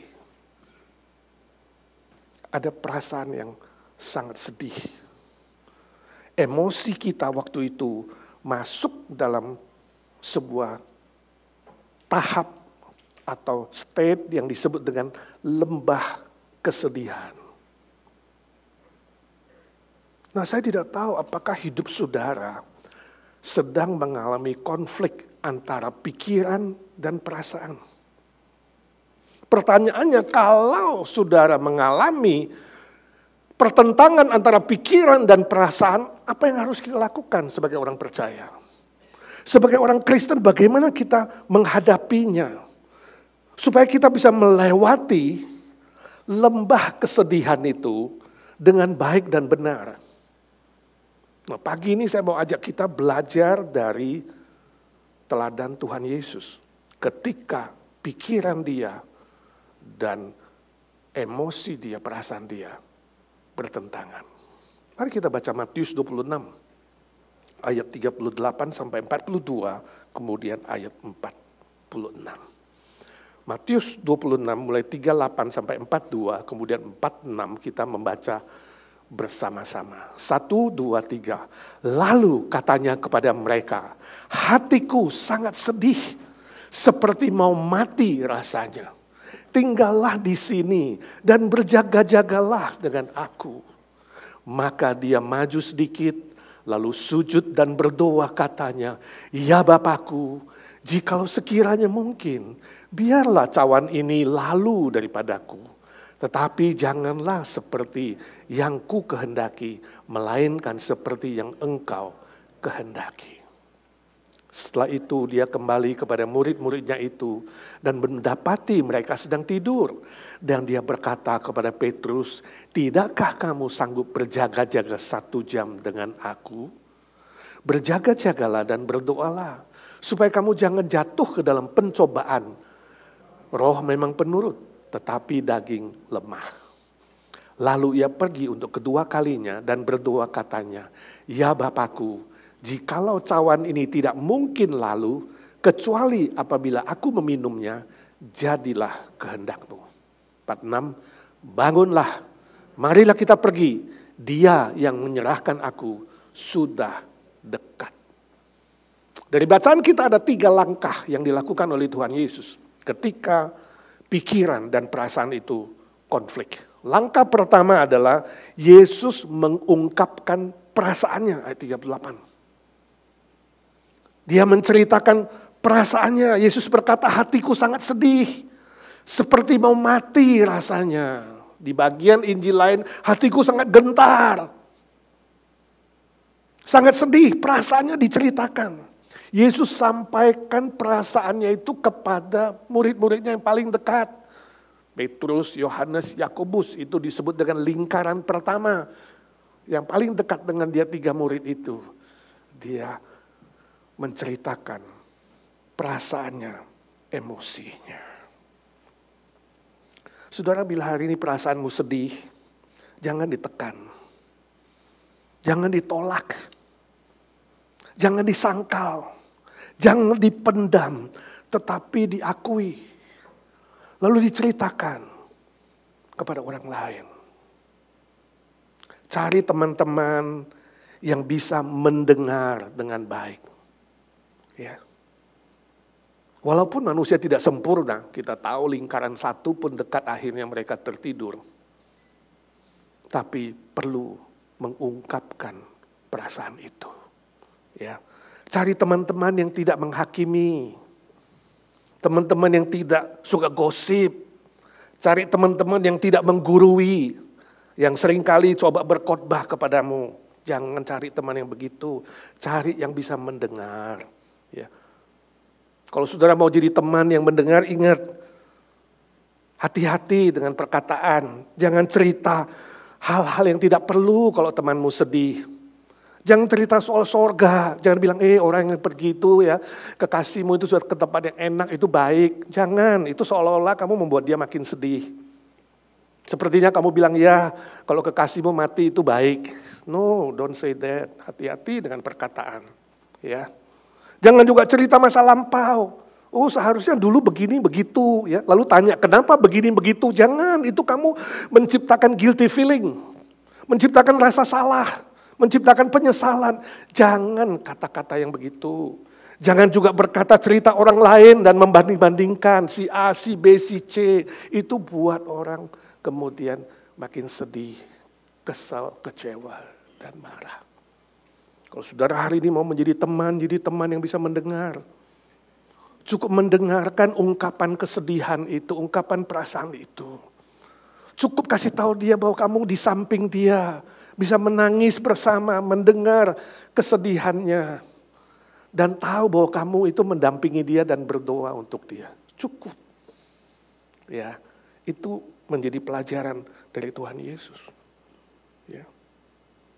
Ada perasaan yang sangat sedih. Emosi kita waktu itu masuk dalam sebuah tahap atau state yang disebut dengan lembah kesedihan. Nah, saya tidak tahu apakah hidup saudara sedang mengalami konflik antara pikiran dan perasaan. Pertanyaannya, kalau saudara mengalami pertentangan antara pikiran dan perasaan, apa yang harus kita lakukan sebagai orang percaya? Sebagai orang Kristen, bagaimana kita menghadapinya? Supaya kita bisa melewati lembah kesedihan itu dengan baik dan benar. Nah, pagi ini saya mau ajak kita belajar dari teladan Tuhan Yesus. Ketika pikiran dia dan emosi dia, perasaan dia bertentangan. Mari kita baca Matius 26 ayat 38 sampai 42, kemudian ayat 46. Matius 26 mulai 38 sampai 42, kemudian 46 kita membaca bersama-sama. 1, 2, 3. Lalu katanya kepada mereka, hatiku sangat sedih, seperti mau mati rasanya. Tinggallah di sini dan berjaga-jagalah dengan aku. Maka dia maju sedikit, lalu sujud dan berdoa katanya, ya Bapakku, jikalau sekiranya mungkin, biarlah cawan ini lalu daripadaku. Tetapi janganlah seperti yang ku kehendaki, melainkan seperti yang engkau kehendaki. Setelah itu dia kembali kepada murid-muridnya itu dan mendapati mereka sedang tidur. Dan dia berkata kepada Petrus, tidakkah kamu sanggup berjaga-jaga 1 jam dengan aku? Berjaga-jagalah dan berdoalah, supaya kamu jangan jatuh ke dalam pencobaan. Roh memang penurut, tetapi daging lemah. Lalu ia pergi untuk kedua kalinya dan berdoa katanya, ya Bapakku, jikalau cawan ini tidak mungkin lalu, kecuali apabila aku meminumnya, jadilah kehendakmu. 46, bangunlah, marilah kita pergi, dia yang menyerahkan aku sudah dekat. Dari bacaan kita ada 3 langkah yang dilakukan oleh Tuhan Yesus ketika pikiran dan perasaan itu konflik. Langkah pertama adalah Yesus mengungkapkan perasaannya, ayat 38. Dia menceritakan perasaannya. Yesus berkata, hatiku sangat sedih, seperti mau mati rasanya. Di bagian Injil lain, hatiku sangat gentar. Sangat sedih, perasaannya diceritakan. Yesus sampaikan perasaannya itu kepada murid-muridnya yang paling dekat. Petrus, Yohanes, Yakobus, itu disebut dengan lingkaran pertama. Yang paling dekat dengan dia 3 murid itu. Dia menceritakan perasaannya, emosinya. Saudara, bila hari ini perasaanmu sedih, jangan ditekan. Jangan ditolak. Jangan disangkal. Jangan dipendam, tetapi diakui. Lalu diceritakan kepada orang lain. Cari teman-teman yang bisa mendengar dengan baik. Ya. Walaupun manusia tidak sempurna, kita tahu lingkaran 1 pun dekat akhirnya mereka tertidur. Tapi perlu mengungkapkan perasaan itu. Ya. Cari teman-teman yang tidak menghakimi. Teman-teman yang tidak suka gosip. Cari teman-teman yang tidak menggurui. Yang seringkali coba berkhotbah kepadamu. Jangan cari teman yang begitu. Cari yang bisa mendengar. Ya. Kalau saudara mau jadi teman yang mendengar, ingat. Hati-hati dengan perkataan. Jangan cerita hal-hal yang tidak perlu kalau temanmu sedih. Jangan cerita soal sorga, jangan bilang orang yang pergi itu ya, kekasihmu itu sudah ke tempat yang enak, itu baik. Jangan, itu seolah-olah kamu membuat dia makin sedih. Sepertinya kamu bilang ya, kalau kekasihmu mati itu baik. No, don't say that. Hati-hati dengan perkataan. Ya, jangan juga cerita masa lampau. Oh, seharusnya dulu begini begitu ya. Lalu tanya kenapa begini begitu? Jangan, itu kamu menciptakan guilty feeling, menciptakan rasa salah. Menciptakan penyesalan. Jangan kata-kata yang begitu. Jangan juga berkata cerita orang lain dan membanding-bandingkan. Si A, si B, si C. Itu buat orang kemudian makin sedih, kesal, kecewa, dan marah. Kalau saudara hari ini mau menjadi teman yang bisa mendengar. Cukup mendengarkan ungkapan kesedihan itu, ungkapan perasaan itu. Cukup kasih tahu dia bahwa kamu di samping dia. Bisa menangis bersama, mendengar kesedihannya. Dan tahu bahwa kamu itu mendampingi dia dan berdoa untuk dia. Cukup. Ya, itu menjadi pelajaran dari Tuhan Yesus. Ya.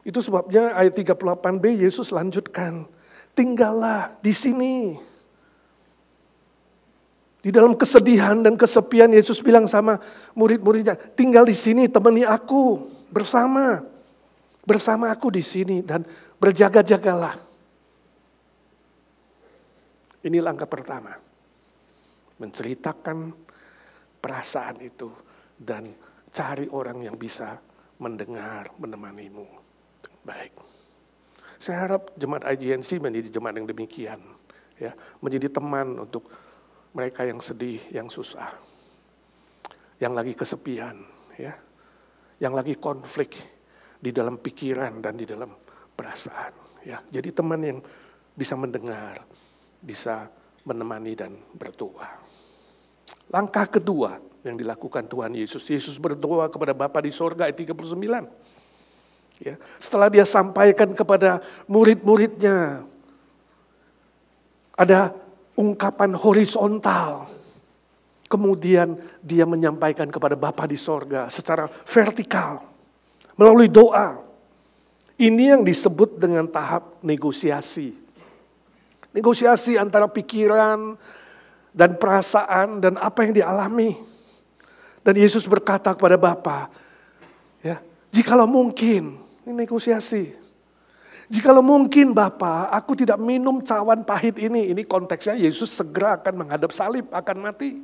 Itu sebabnya ayat 38b Yesus lanjutkan. Tinggallah di sini. Di dalam kesedihan dan kesepian Yesus bilang sama murid-muridnya, tinggal di sini temani aku bersama. Bersama aku di sini dan berjaga-jagalah. Ini langkah pertama. Menceritakan perasaan itu dan cari orang yang bisa mendengar, menemanimu. Baik. Saya harap jemaat IGNC menjadi jemaat yang demikian. Ya, menjadi teman untuk mereka yang sedih, yang susah. Yang lagi kesepian. Ya, yang lagi konflik. Di dalam pikiran dan di dalam perasaan. Ya, jadi teman yang bisa mendengar, bisa menemani dan berdoa. Langkah kedua yang dilakukan Tuhan Yesus. Yesus berdoa kepada Bapa di sorga ayat 39. Ya, setelah dia sampaikan kepada murid-muridnya, ada ungkapan horizontal. Kemudian dia menyampaikan kepada Bapa di sorga secara vertikal. Melalui doa. Ini yang disebut dengan tahap negosiasi. Negosiasi antara pikiran dan perasaan dan apa yang dialami. Dan Yesus berkata kepada Bapa, ya, jikalau mungkin, ini negosiasi. Jikalau mungkin Bapa, aku tidak minum cawan pahit ini. Ini konteksnya Yesus segera akan menghadap salib, akan mati.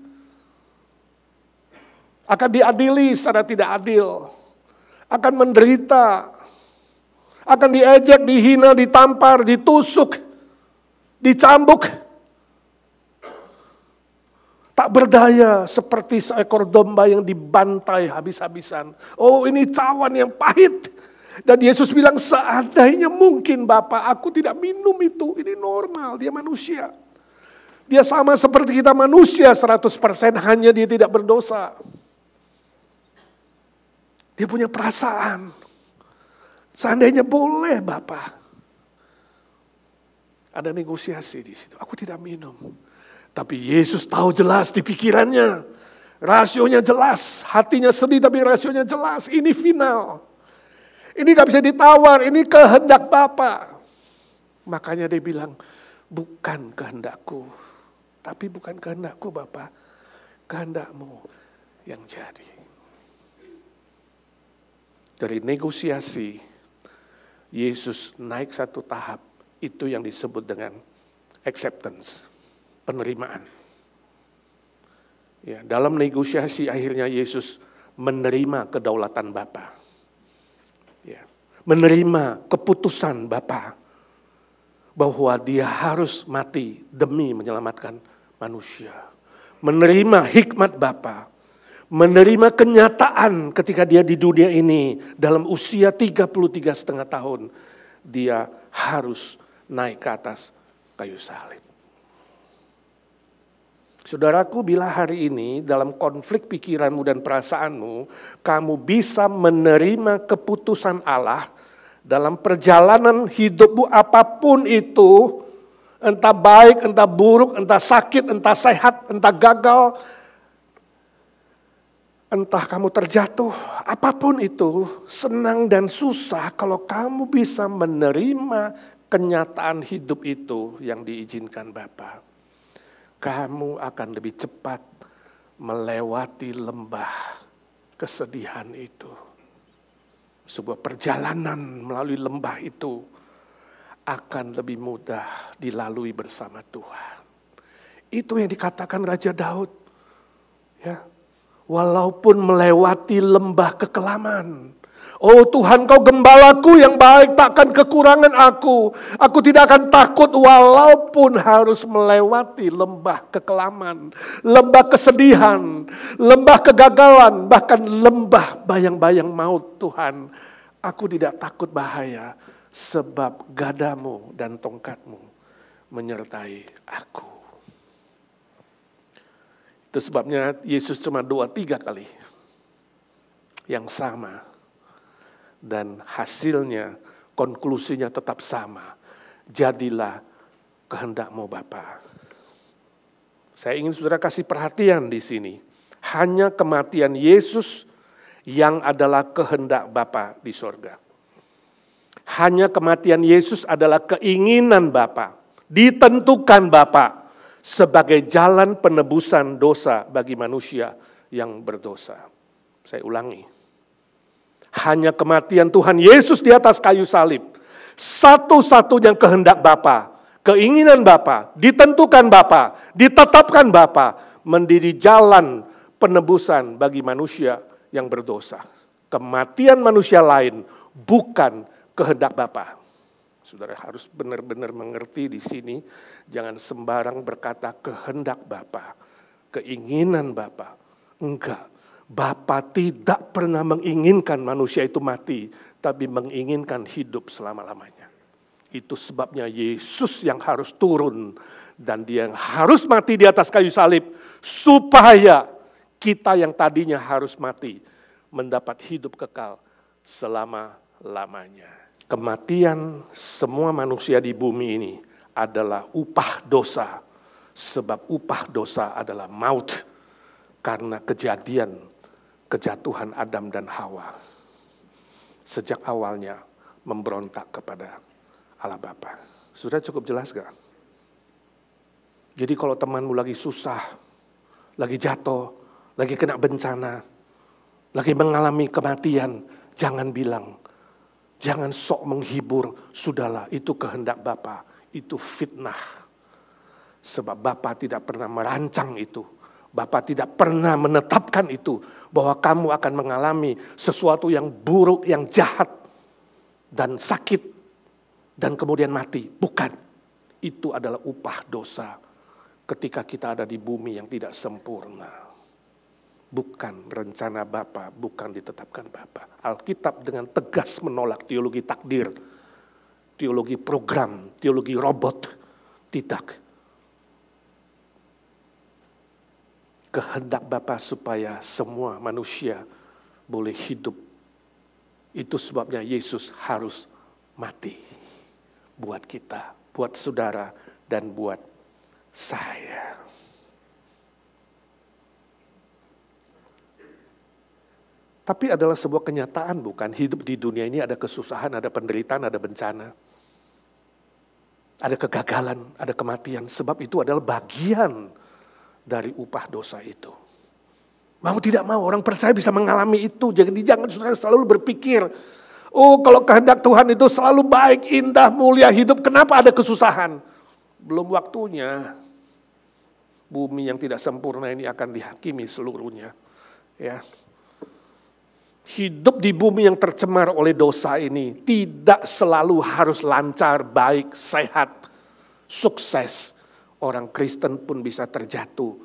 Akan diadili secara tidak adil. Akan menderita, akan diejek, dihina, ditampar, ditusuk. dicambuk, tak berdaya seperti seekor domba yang dibantai habis-habisan. Oh, ini cawan yang pahit. Dan Yesus bilang, seandainya mungkin Bapa, aku tidak minum itu. Ini normal, dia manusia. Dia sama seperti kita manusia 100%, hanya dia tidak berdosa. Dia punya perasaan. Seandainya boleh Bapa. Ada negosiasi di situ. Aku tidak minum. Tapi Yesus tahu jelas di pikirannya. Rasionya jelas. Hatinya sedih tapi rasionya jelas. Ini final. Ini gak bisa ditawar. Ini kehendak Bapa. Makanya dia bilang, bukan kehendakku. Tapi bukan kehendakku Bapa. Kehendakmu yang jadi. Dari negosiasi, Yesus naik satu tahap. Itu yang disebut dengan acceptance, penerimaan. Ya, dalam negosiasi akhirnya Yesus menerima kedaulatan Bapa. Ya, menerima keputusan Bapa bahwa dia harus mati demi menyelamatkan manusia. Menerima hikmat Bapa. Menerima kenyataan ketika dia di dunia ini dalam usia 33,5 tahun. Dia harus naik ke atas kayu salib. Saudaraku, bila hari ini dalam konflik pikiranmu dan perasaanmu, kamu bisa menerima keputusan Allah dalam perjalanan hidupmu apapun itu, entah baik, entah buruk, entah sakit, entah sehat, entah gagal, entah kamu terjatuh, apapun itu, senang dan susah, kalau kamu bisa menerima kenyataan hidup itu yang diizinkan Bapa, kamu akan lebih cepat melewati lembah kesedihan itu. Sebuah perjalanan melalui lembah itu akan lebih mudah dilalui bersama Tuhan. Itu yang dikatakan Raja Daud. Ya, walaupun melewati lembah kekelaman. Oh Tuhan, Kau gembalaku yang baik, takkan kekurangan aku. Aku tidak akan takut walaupun harus melewati lembah kekelaman, lembah kesedihan, lembah kegagalan, bahkan lembah bayang-bayang maut. Tuhan, aku tidak takut bahaya sebab gadamu dan tongkatmu menyertai aku. Itu sebabnya Yesus cuma 2-3 kali yang sama. Dan hasilnya, konklusinya tetap sama. Jadilah kehendak-Mu Bapa. Saya ingin saudara kasih perhatian di sini. Hanya kematian Yesus yang adalah kehendak Bapa di sorga. Hanya kematian Yesus adalah keinginan Bapa. Ditentukan Bapa sebagai jalan penebusan dosa bagi manusia yang berdosa. Saya ulangi. Hanya kematian Tuhan Yesus di atas kayu salib. Satu-satunya kehendak Bapa, keinginan Bapa, ditentukan Bapa, ditetapkan Bapa, menjadi jalan penebusan bagi manusia yang berdosa. Kematian manusia lain bukan kehendak Bapa. Saudara harus benar-benar mengerti di sini, jangan sembarang berkata kehendak Bapa, keinginan Bapa. Enggak. Bapa tidak pernah menginginkan manusia itu mati, tapi menginginkan hidup selama-lamanya. Itu sebabnya Yesus yang harus turun dan dia yang harus mati di atas kayu salib supaya kita yang tadinya harus mati mendapat hidup kekal selama-lamanya. Kematian semua manusia di bumi ini adalah upah dosa, sebab upah dosa adalah maut karena kejatuhan Adam dan Hawa. Sejak awalnya memberontak kepada Allah Bapa. Sudah cukup jelas gak? Jadi kalau temanmu lagi susah, lagi jatuh, lagi kena bencana, lagi mengalami kematian, jangan bilang, jangan sok menghibur, sudahlah itu kehendak Bapa, itu fitnah. Sebab Bapa tidak pernah merancang itu. Bapa tidak pernah menetapkan itu, bahwa kamu akan mengalami sesuatu yang buruk, yang jahat, dan sakit, dan kemudian mati. Bukan. Itu adalah upah dosa ketika kita ada di bumi yang tidak sempurna. Bukan rencana Bapa, bukan ditetapkan Bapa. Alkitab dengan tegas menolak teologi takdir, teologi program, teologi robot. Tidak. Kehendak Bapa supaya semua manusia boleh hidup. Itu sebabnya Yesus harus mati. Buat kita, buat saudara, dan buat saya. Tapi adalah sebuah kenyataan, bukan? Hidup di dunia ini ada kesusahan, ada penderitaan, ada bencana. Ada kegagalan, ada kematian. Sebab itu adalah bagian dari upah dosa itu. Mau tidak mau, orang percaya bisa mengalami itu. Jadi jangan saudara selalu berpikir, oh kalau kehendak Tuhan itu selalu baik, indah, mulia hidup, kenapa ada kesusahan? Belum waktunya. Bumi yang tidak sempurna ini akan dihakimi seluruhnya. Ya. Hidup di bumi yang tercemar oleh dosa ini tidak selalu harus lancar, baik, sehat, sukses. Orang Kristen pun bisa terjatuh,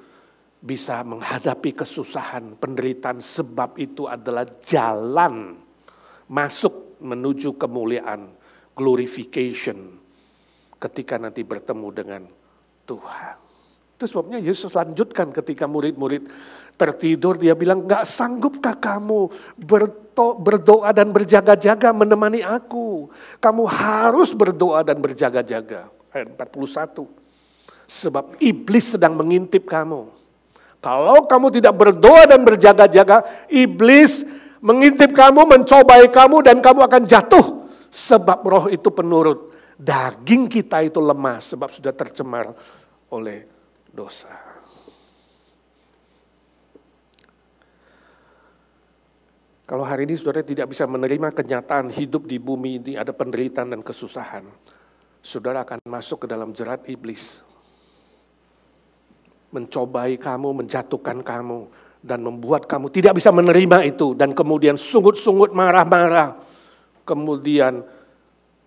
bisa menghadapi kesusahan, penderitaan, sebab itu adalah jalan masuk menuju kemuliaan, glorification, ketika nanti bertemu dengan Tuhan. Itu sebabnya Yesus lanjutkan ketika murid-murid tertidur, dia bilang, gak sanggupkah kamu berdoa dan berjaga-jaga menemani aku? Kamu harus berdoa dan berjaga-jaga. Ayat 41. Sebab iblis sedang mengintip kamu. Kalau kamu tidak berdoa dan berjaga-jaga, iblis mengintip kamu, mencobai kamu, dan kamu akan jatuh. Sebab roh itu penurut. Daging kita itu lemah, sebab sudah tercemar oleh dosa. Kalau hari ini saudara tidak bisa menerima kenyataan hidup di bumi ini ada penderitaan dan kesusahan, saudara akan masuk ke dalam jerat iblis. Mencobai kamu, menjatuhkan kamu, dan membuat kamu tidak bisa menerima itu, dan kemudian sungut-sungut, marah-marah, kemudian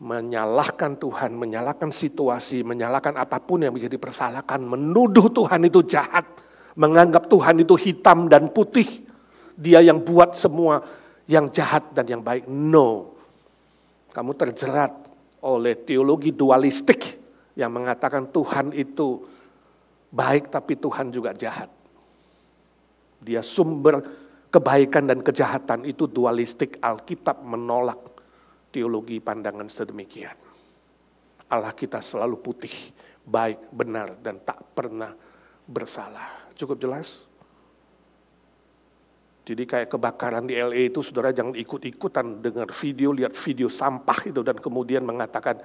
menyalahkan Tuhan, menyalahkan situasi, menyalahkan apapun yang bisa dipersalahkan, menuduh Tuhan itu jahat, menganggap Tuhan itu hitam dan putih, dia yang buat semua yang jahat dan yang baik. No, kamu terjerat oleh teologi dualistik yang mengatakan Tuhan itu baik tapi Tuhan juga jahat. Dia sumber kebaikan dan kejahatan, itu dualistik. Alkitab menolak teologi pandangan sedemikian. Allah kita selalu putih, baik, benar, dan tak pernah bersalah. Cukup jelas? Jadi kayak kebakaran di LA itu, saudara jangan ikut-ikutan dengar video, lihat video sampah itu, dan kemudian mengatakan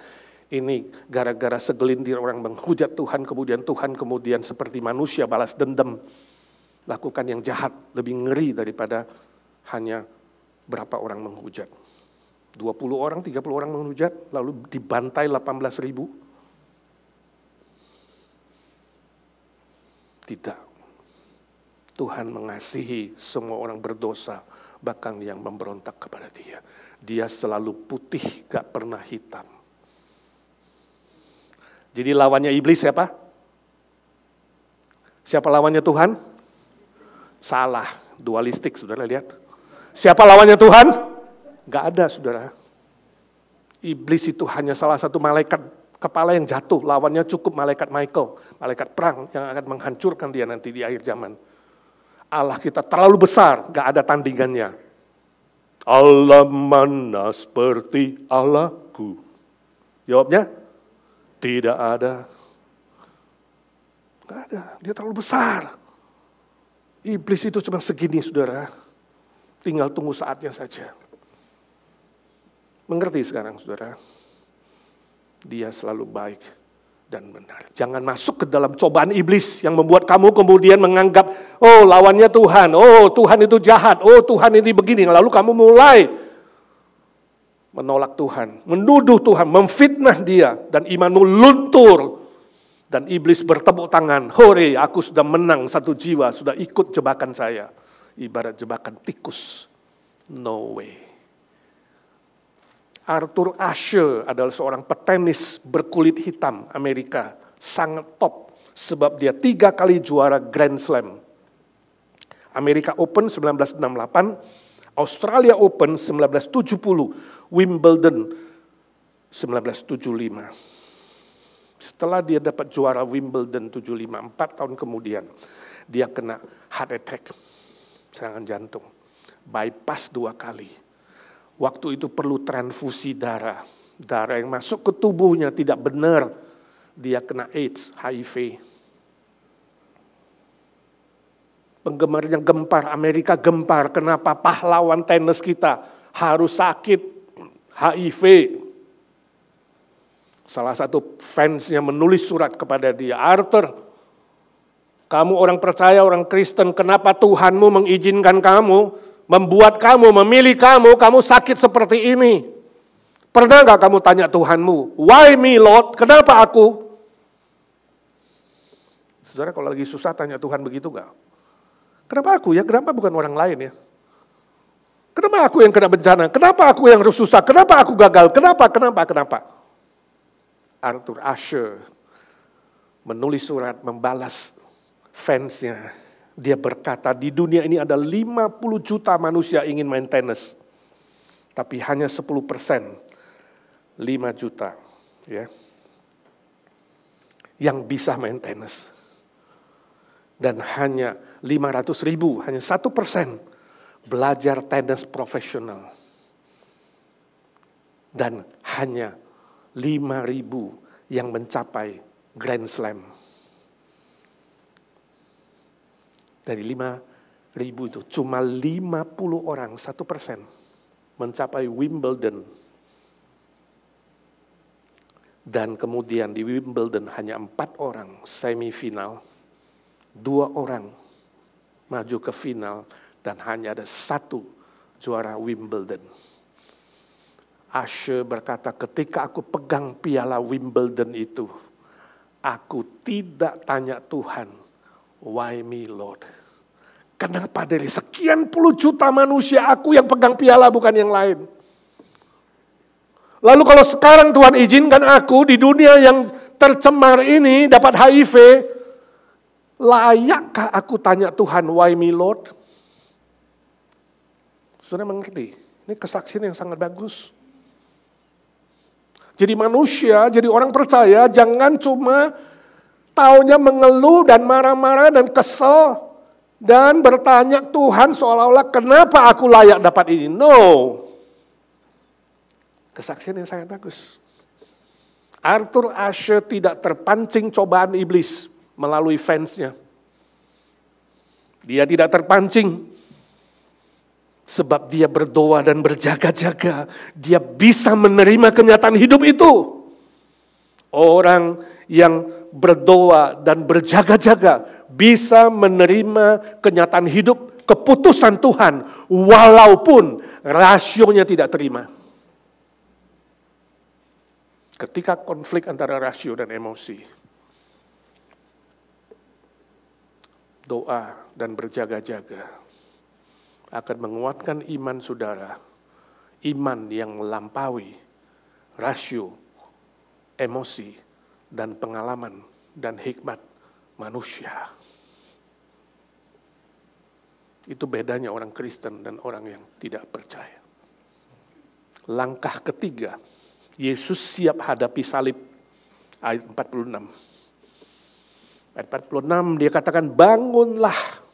ini gara-gara segelintir orang menghujat Tuhan, kemudian seperti manusia balas dendam, lakukan yang jahat, lebih ngeri daripada hanya berapa orang menghujat. 20 orang, 30 orang menghujat, lalu dibantai 18.000. Tidak. Tuhan mengasihi semua orang berdosa, bahkan yang memberontak kepada Dia. Dia selalu putih, gak pernah hitam. Jadi lawannya iblis siapa? Siapa lawannya Tuhan? Salah, dualistik, saudara lihat. Siapa lawannya Tuhan? Gak ada, saudara. Iblis itu hanya salah satu malaikat kepala yang jatuh, lawannya cukup malaikat Michael, malaikat perang yang akan menghancurkan dia nanti di akhir zaman. Allah kita terlalu besar, gak ada tandingannya. Allah mana seperti Allahku? Jawabnya, tidak ada. Gak ada, dia terlalu besar. Iblis itu cuma segini, saudara. Tinggal tunggu saatnya saja. Mengerti sekarang, saudara? Dia selalu baik dan benar. Jangan masuk ke dalam cobaan iblis yang membuat kamu kemudian menganggap, oh lawannya Tuhan, oh Tuhan itu jahat, oh Tuhan ini begini. Lalu kamu mulai menolak Tuhan, menuduh Tuhan, memfitnah Dia, dan imanmu luntur. Dan iblis bertepuk tangan, hore aku sudah menang, satu jiwa sudah ikut jebakan saya. Ibarat jebakan tikus. No way. Arthur Ashe adalah seorang petenis berkulit hitam Amerika. Sangat top sebab dia 3 kali juara Grand Slam. Amerika Open 1968, Australia Open 1970, Wimbledon 1975. Setelah dia dapat juara Wimbledon 75, 4 tahun kemudian, dia kena heart attack, serangan jantung, bypass 2 kali. Waktu itu perlu transfusi darah. Darah yang masuk ke tubuhnya tidak benar. Dia kena AIDS, HIV. Penggemarnya gempar, Amerika gempar. Kenapa pahlawan tenis kita harus sakit HIV? Salah satu fansnya menulis surat kepada dia, Arthur, kamu orang percaya, orang Kristen, kenapa Tuhanmu mengizinkan kamu, membuat kamu, memilih kamu sakit seperti ini? Pernah gak kamu tanya Tuhanmu, why me Lord, kenapa aku? Saudara kalau lagi susah tanya Tuhan begitu gak? Kenapa aku ya? Kenapa bukan orang lain ya? Kenapa aku yang kena bencana? Kenapa aku yang susah? Kenapa aku gagal? Kenapa? Arthur Ashe menulis surat membalas fansnya. Dia berkata, di dunia ini ada 50 juta manusia ingin main tenis. Tapi hanya 10%, 5 juta ya, yang bisa main tenis. Dan hanya 500.000, hanya 1% belajar tenis profesional. Dan hanya 5.000 yang mencapai Grand Slam. Dari 5.000 itu cuma 50 orang, 1% mencapai Wimbledon. Dan kemudian di Wimbledon hanya 4 orang semifinal, 2 orang maju ke final, dan hanya ada 1 juara Wimbledon. Ashe berkata, ketika aku pegang piala Wimbledon itu, aku tidak tanya Tuhan, why me Lord? Kenapa dari sekian puluh juta manusia aku yang pegang piala bukan yang lain? Lalu kalau sekarang Tuhan izinkan aku di dunia yang tercemar ini dapat HIV, layakkah aku tanya Tuhan, why me Lord? Saudara mengerti? Ini kesaksian yang sangat bagus. Jadi manusia, jadi orang percaya, jangan cuma taunya mengeluh dan marah-marah dan kesel dan bertanya Tuhan seolah-olah kenapa aku layak dapat ini. No. Kesaksian yang sangat bagus. Arthur Ashe tidak terpancing cobaan iblis melalui fansnya. Dia tidak terpancing sebab dia berdoa dan berjaga-jaga. Dia bisa menerima kenyataan hidup itu. Orang yang berdoa dan berjaga-jaga bisa menerima kenyataan hidup, keputusan Tuhan, walaupun rasionya tidak terima. Ketika konflik antara rasio dan emosi, doa dan berjaga-jaga akan menguatkan iman saudara, iman yang melampaui rasio, emosi, dan pengalaman dan hikmat manusia. Itu bedanya orang Kristen dan orang yang tidak percaya. Langkah ketiga, Yesus siap hadapi salib. Ayat 46. Ayat 46 dia katakan bangunlah.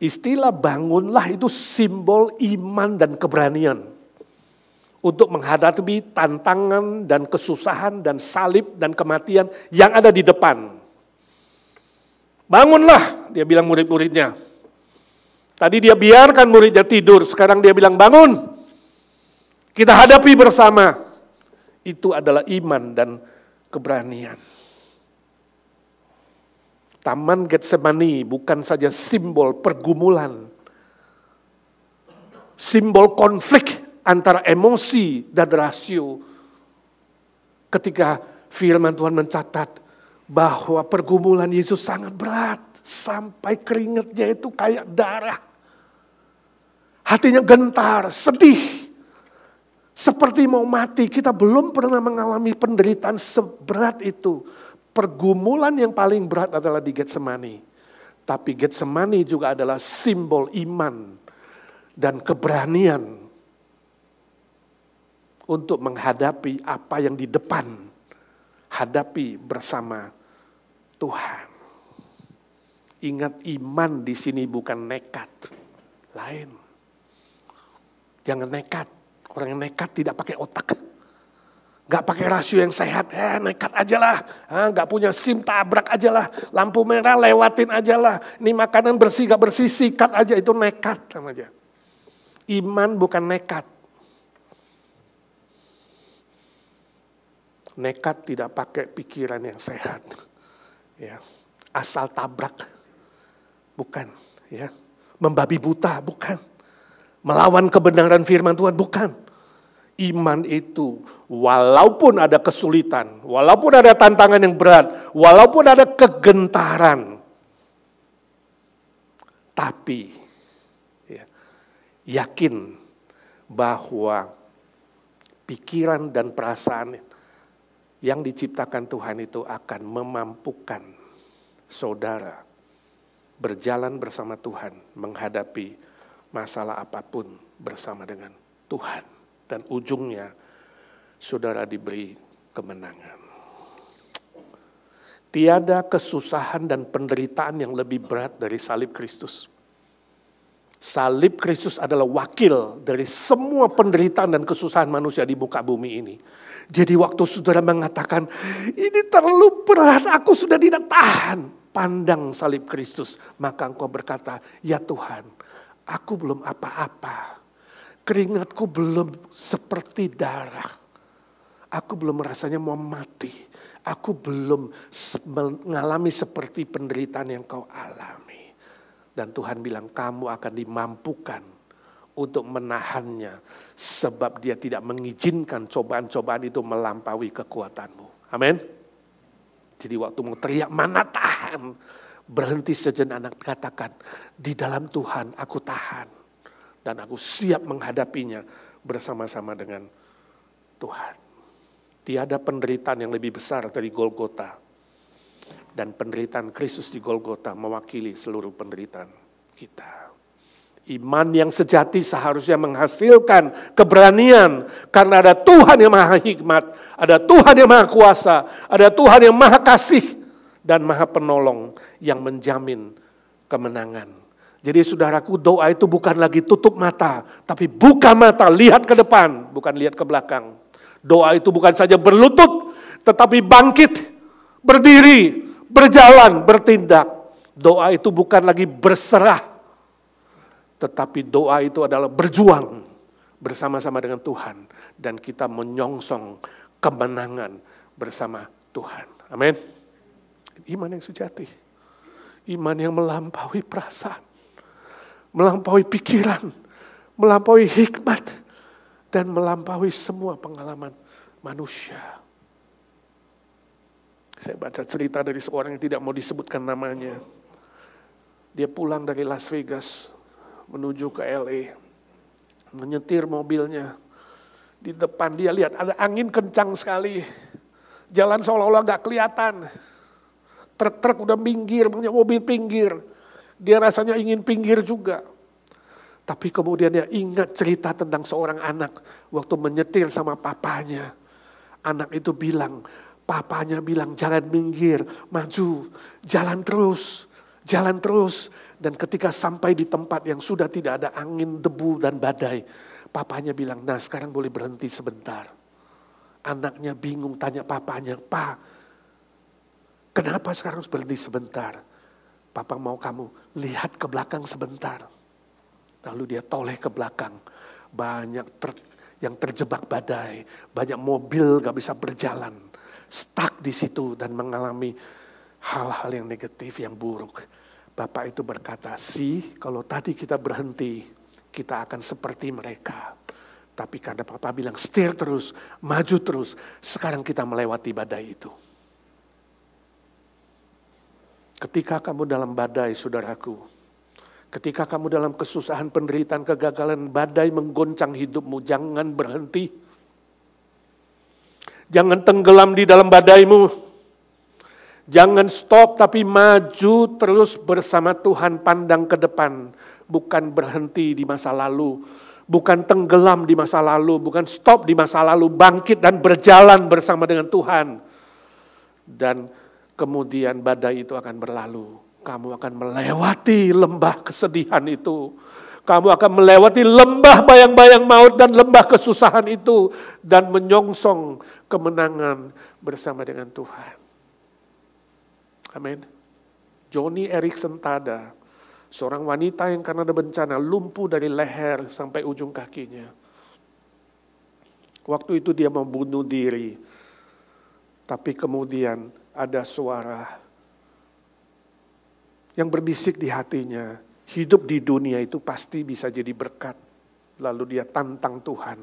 Istilah bangunlah itu simbol iman dan keberanian. Untuk menghadapi tantangan dan kesusahan dan salib dan kematian yang ada di depan. Bangunlah, dia bilang murid-muridnya. Tadi dia biarkan muridnya tidur, sekarang dia bilang bangun. Kita hadapi bersama. Itu adalah iman dan keberanian. Taman Getsemani bukan saja simbol pergumulan, simbol konflik antara emosi dan rasio. Ketika firman Tuhan mencatat bahwa pergumulan Yesus sangat berat, sampai keringatnya itu kayak darah. Hatinya gentar, sedih. seperti mau mati. Kita belum pernah mengalami penderitaan seberat itu. Pergumulan yang paling berat adalah di Getsemani. Tapi Getsemani juga adalah simbol iman dan keberanian untuk menghadapi apa yang di depan. Hadapi bersama Tuhan. Ingat, iman di sini bukan nekat. Lain. Jangan nekat. Orang yang nekat tidak pakai otak. Gak pakai rasio yang sehat. Nekat aja lah. Gak punya SIM, tabrak aja lah. Lampu merah lewatin aja lah. Ini makanan bersih gak bersih, sikat aja. Itu nekat sama aja. Iman bukan nekat. Nekat tidak pakai pikiran yang sehat. Ya. Asal tabrak. Bukan. Ya. Membabi buta. Bukan. Melawan kebenaran firman Tuhan. Bukan. Iman itu walaupun ada kesulitan, walaupun ada tantangan yang berat, walaupun ada kegentaran, tapi ya, yakin bahwa pikiran dan perasaan yang diciptakan Tuhan itu akan memampukan saudara berjalan bersama Tuhan, menghadapi masalah apapun bersama dengan Tuhan. Dan ujungnya, saudara diberi kemenangan. Tiada kesusahan dan penderitaan yang lebih berat dari salib Kristus. Salib Kristus adalah wakil dari semua penderitaan dan kesusahan manusia di muka bumi ini. Jadi waktu saudara mengatakan, ini terlalu berat, aku sudah tidak tahan. Pandang salib Kristus, maka engkau berkata, ya Tuhan, aku belum apa-apa. Keringatku belum seperti darah. Aku belum rasanya mau mati. Aku belum mengalami seperti penderitaan yang kau alami. Dan Tuhan bilang kamu akan dimampukan untuk menahannya. Sebab dia tidak mengizinkan cobaan-cobaan itu melampaui kekuatanmu. Amin. Jadi waktu mau teriak mana tahan. Berhenti sejenak, katakan di dalam Tuhan aku tahan. Dan aku siap menghadapinya bersama-sama dengan Tuhan. Tiada penderitaan yang lebih besar dari Golgota. Dan penderitaan Kristus di Golgota mewakili seluruh penderitaan kita. Iman yang sejati seharusnya menghasilkan keberanian. Karena ada Tuhan yang maha hikmat. Ada Tuhan yang maha kuasa. Ada Tuhan yang maha kasih. Dan maha penolong yang menjamin kemenangan. Jadi saudaraku, doa itu bukan lagi tutup mata, tapi buka mata, lihat ke depan, bukan lihat ke belakang. Doa itu bukan saja berlutut, tetapi bangkit, berdiri, berjalan, bertindak. Doa itu bukan lagi berserah, tetapi doa itu adalah berjuang bersama-sama dengan Tuhan. Dan kita menyongsong kemenangan bersama Tuhan. Amin. Iman yang sejati, iman yang melampaui perasaan. Melampaui pikiran, melampaui hikmat, dan melampaui semua pengalaman manusia. Saya baca cerita dari seorang yang tidak mau disebutkan namanya. Dia pulang dari Las Vegas menuju ke LA, menyetir mobilnya. Di depan dia lihat ada angin kencang sekali, jalan seolah-olah gak kelihatan. Truk-truk udah minggir, mobil pinggir. Dia rasanya ingin pinggir juga. Tapi kemudian dia ingat cerita tentang seorang anak. Waktu menyetir sama papanya. Anak itu bilang, papanya bilang jangan minggir, maju, jalan terus. Jalan terus. Dan ketika sampai di tempat yang sudah tidak ada angin, debu dan badai. Papanya bilang, nah sekarang boleh berhenti sebentar. Anaknya bingung tanya papanya, Pak, kenapa sekarang harus berhenti sebentar? Papa mau kamu lihat ke belakang sebentar. Lalu dia toleh ke belakang. Banyak truk yang terjebak badai. Banyak mobil gak bisa berjalan. Stuck di situ dan mengalami hal-hal yang negatif, yang buruk. Bapak itu berkata, kalau tadi kita berhenti, kita akan seperti mereka. Tapi karena Papa bilang setir terus, maju terus. Sekarang kita melewati badai itu. Ketika kamu dalam badai, saudaraku, ketika kamu dalam kesusahan, penderitaan, kegagalan, badai menggoncang hidupmu, jangan berhenti. Jangan tenggelam di dalam badaimu. Jangan stop tapi maju terus bersama Tuhan, pandang ke depan. Bukan berhenti di masa lalu. Bukan tenggelam di masa lalu. Bukan stop di masa lalu. Bangkit dan berjalan bersama dengan Tuhan. Dan kemudian badai itu akan berlalu. Kamu akan melewati lembah kesedihan itu. Kamu akan melewati lembah bayang-bayang maut dan lembah kesusahan itu. Dan menyongsong kemenangan bersama dengan Tuhan. Amin. Joni Eareckson Tada, seorang wanita yang karena ada bencana lumpuh dari leher sampai ujung kakinya. Waktu itu dia mau bunuh diri. Tapi kemudian ada suara yang berbisik di hatinya. Hidup di dunia itu pasti bisa jadi berkat. Lalu dia tantang Tuhan.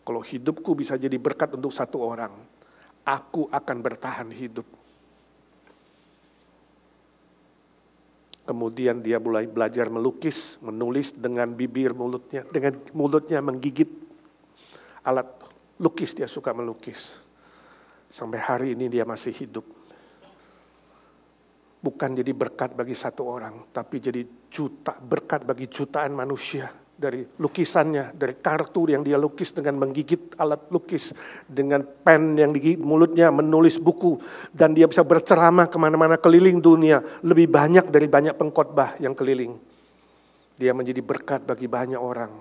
Kalau hidupku bisa jadi berkat untuk satu orang, aku akan bertahan hidup. Kemudian dia mulai belajar melukis, menulis dengan bibir mulutnya, dengan mulutnya menggigit alat lukis, dia suka melukis. Sampai hari ini dia masih hidup. Bukan jadi berkat bagi satu orang, tapi jadi berkat bagi jutaan manusia. Dari lukisannya, dari kartu yang dia lukis dengan menggigit alat lukis, dengan pen yang digigit mulutnya menulis buku, dan dia bisa berceramah kemana-mana keliling dunia, lebih banyak dari banyak pengkhotbah yang keliling. Dia menjadi berkat bagi banyak orang.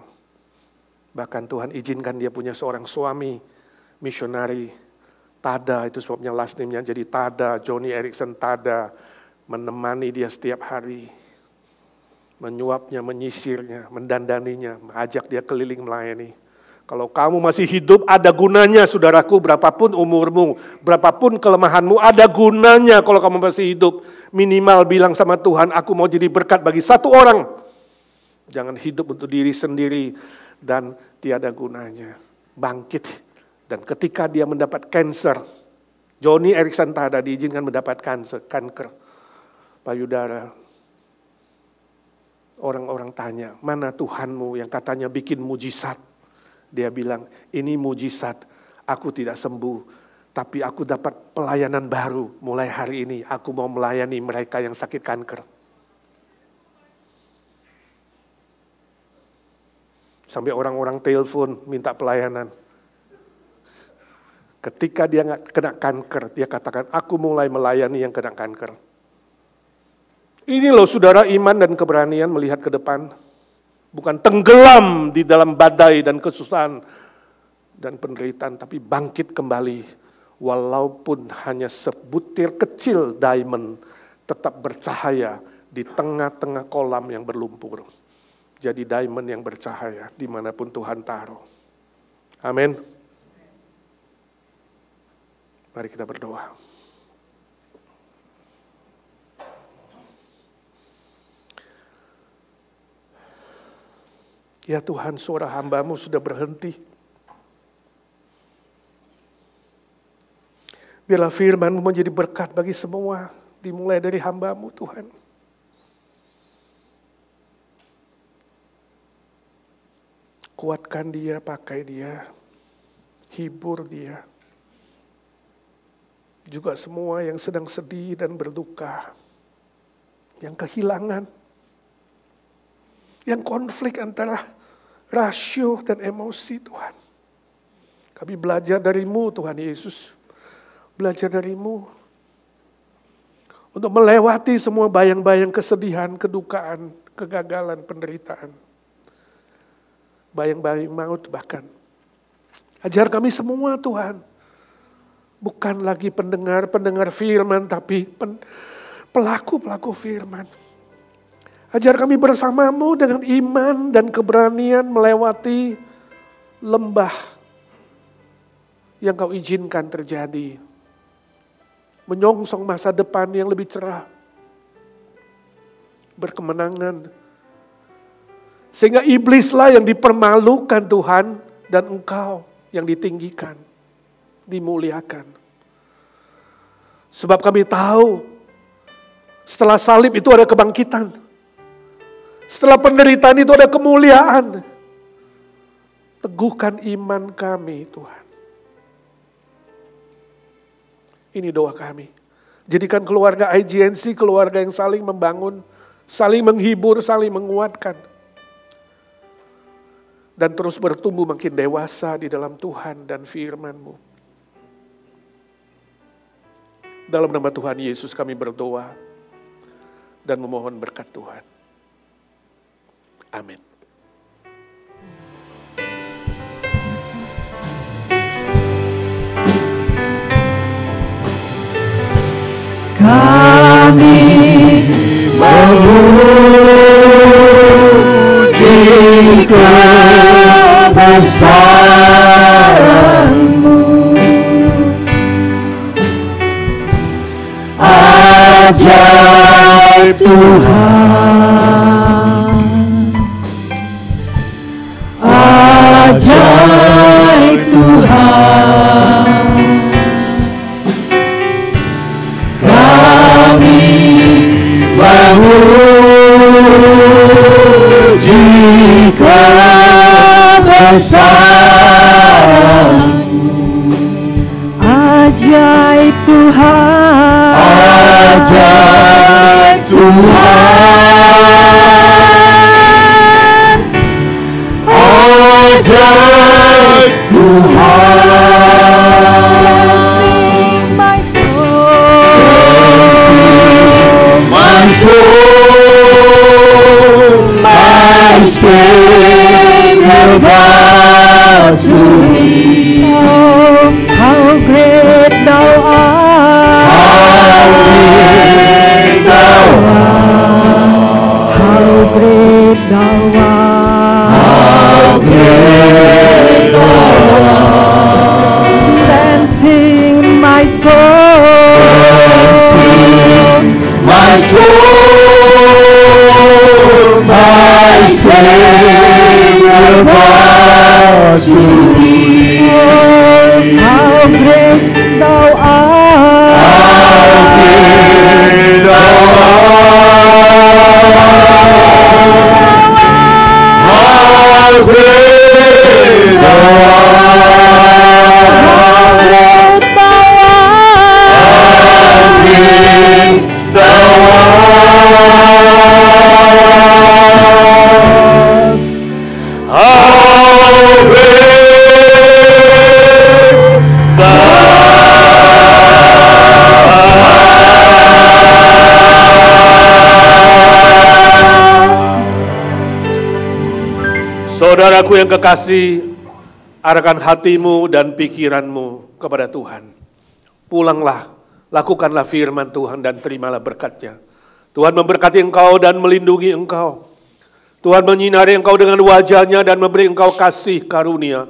Bahkan Tuhan izinkan dia punya seorang suami, misionari, Tada, itu sebabnya last name-nya jadi Tada, Joni Eareckson Tada, menemani dia setiap hari. Menyuapnya, menyisirnya, mendandaninya, mengajak dia keliling melayani. Kalau kamu masih hidup, ada gunanya saudaraku, berapapun umurmu, berapapun kelemahanmu, ada gunanya kalau kamu masih hidup. Minimal bilang sama Tuhan, aku mau jadi berkat bagi satu orang. Jangan hidup untuk diri sendiri dan tiada gunanya. Bangkit. Dan ketika dia mendapat kanker, Joni Eareckson Tada diizinkan mendapat kanker payudara. Orang-orang tanya, mana Tuhanmu yang katanya bikin mujizat? Dia bilang, ini mujizat, aku tidak sembuh, tapi aku dapat pelayanan baru. Mulai hari ini, aku mau melayani mereka yang sakit kanker. Sampai orang-orang telepon minta pelayanan. Ketika dia nggak kena kanker, dia katakan, aku mulai melayani yang kena kanker. Ini loh saudara, iman dan keberanian melihat ke depan. Bukan tenggelam di dalam badai dan kesusahan dan penderitaan, tapi bangkit kembali. Walaupun hanya sebutir kecil diamond, tetap bercahaya di tengah-tengah kolam yang berlumpur. Jadi diamond yang bercahaya dimanapun Tuhan taruh. Amin. Mari kita berdoa. Ya Tuhan, suara hamba-Mu sudah berhenti. Biarlah firman-Mu menjadi berkat bagi semua, dimulai dari hamba-Mu Tuhan. Kuatkan dia, pakai dia, hibur dia. Juga semua yang sedang sedih dan berduka, yang kehilangan, yang konflik antara rasio dan emosi Tuhan. Kami belajar dari-Mu Tuhan Yesus. Belajar dari-Mu. Untuk melewati semua bayang-bayang kesedihan, kedukaan, kegagalan, penderitaan. Bayang-bayang maut bahkan. Ajar kami semua Tuhan. Bukan lagi pendengar firman, tapi pelaku-pelaku firman. Ajar kami bersama-Mu dengan iman dan keberanian melewati lembah yang Kau izinkan terjadi. Menyongsong masa depan yang lebih cerah. Berkemenangan. Sehingga iblislah yang dipermalukan Tuhan dan Engkau yang ditinggikan, dimuliakan. Sebab kami tahu setelah salib itu ada kebangkitan. Setelah penderitaan itu ada kemuliaan. Teguhkan iman kami Tuhan. Ini doa kami. Jadikan keluarga IGNC keluarga yang saling membangun, saling menghibur, saling menguatkan. Dan terus bertumbuh makin dewasa di dalam Tuhan dan firman-Mu. Dalam nama Tuhan Yesus kami berdoa dan memohon berkat Tuhan. Amin. Kami memuji kebesaran-Mu, ajaib Tuhan, ajaib Tuhan. Memuji kebesaran-Mu, Ajaib Tuhan, ajaib Tuhan, ajaib Tuhan. Sing my soul, My soul, my Savior God to Thee. oh, how great Thou art, How great Thou art, how great Thou art. how great Thou art. Then sing my soul, Sings my soul, my Savior God to Thee. how great Thou art. How great Thou art, how great Thou art, Great Thou art. great Thou art, how great Thou Saudaraku yang kekasih, arahkan hatimu dan pikiranmu kepada Tuhan. Pulanglah, lakukanlah firman Tuhan dan terimalah berkat-Nya. Tuhan memberkati engkau dan melindungi engkau. Tuhan menyinari engkau dengan wajah-Nya dan memberi engkau kasih karunia.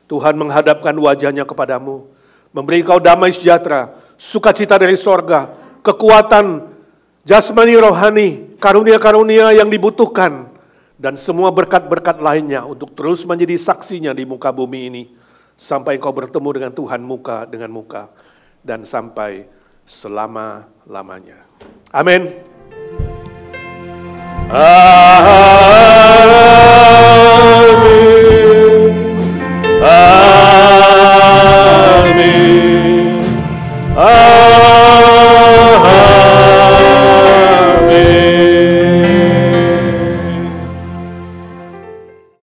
Tuhan menghadapkan wajah-Nya kepadamu, memberi engkau damai sejahtera, sukacita dari sorga, kekuatan jasmani rohani, karunia-karunia yang dibutuhkan, dan semua berkat-berkat lainnya untuk terus menjadi saksinya di muka bumi ini, sampai engkau bertemu dengan Tuhan muka dengan muka, dan sampai selama-lamanya. Amin.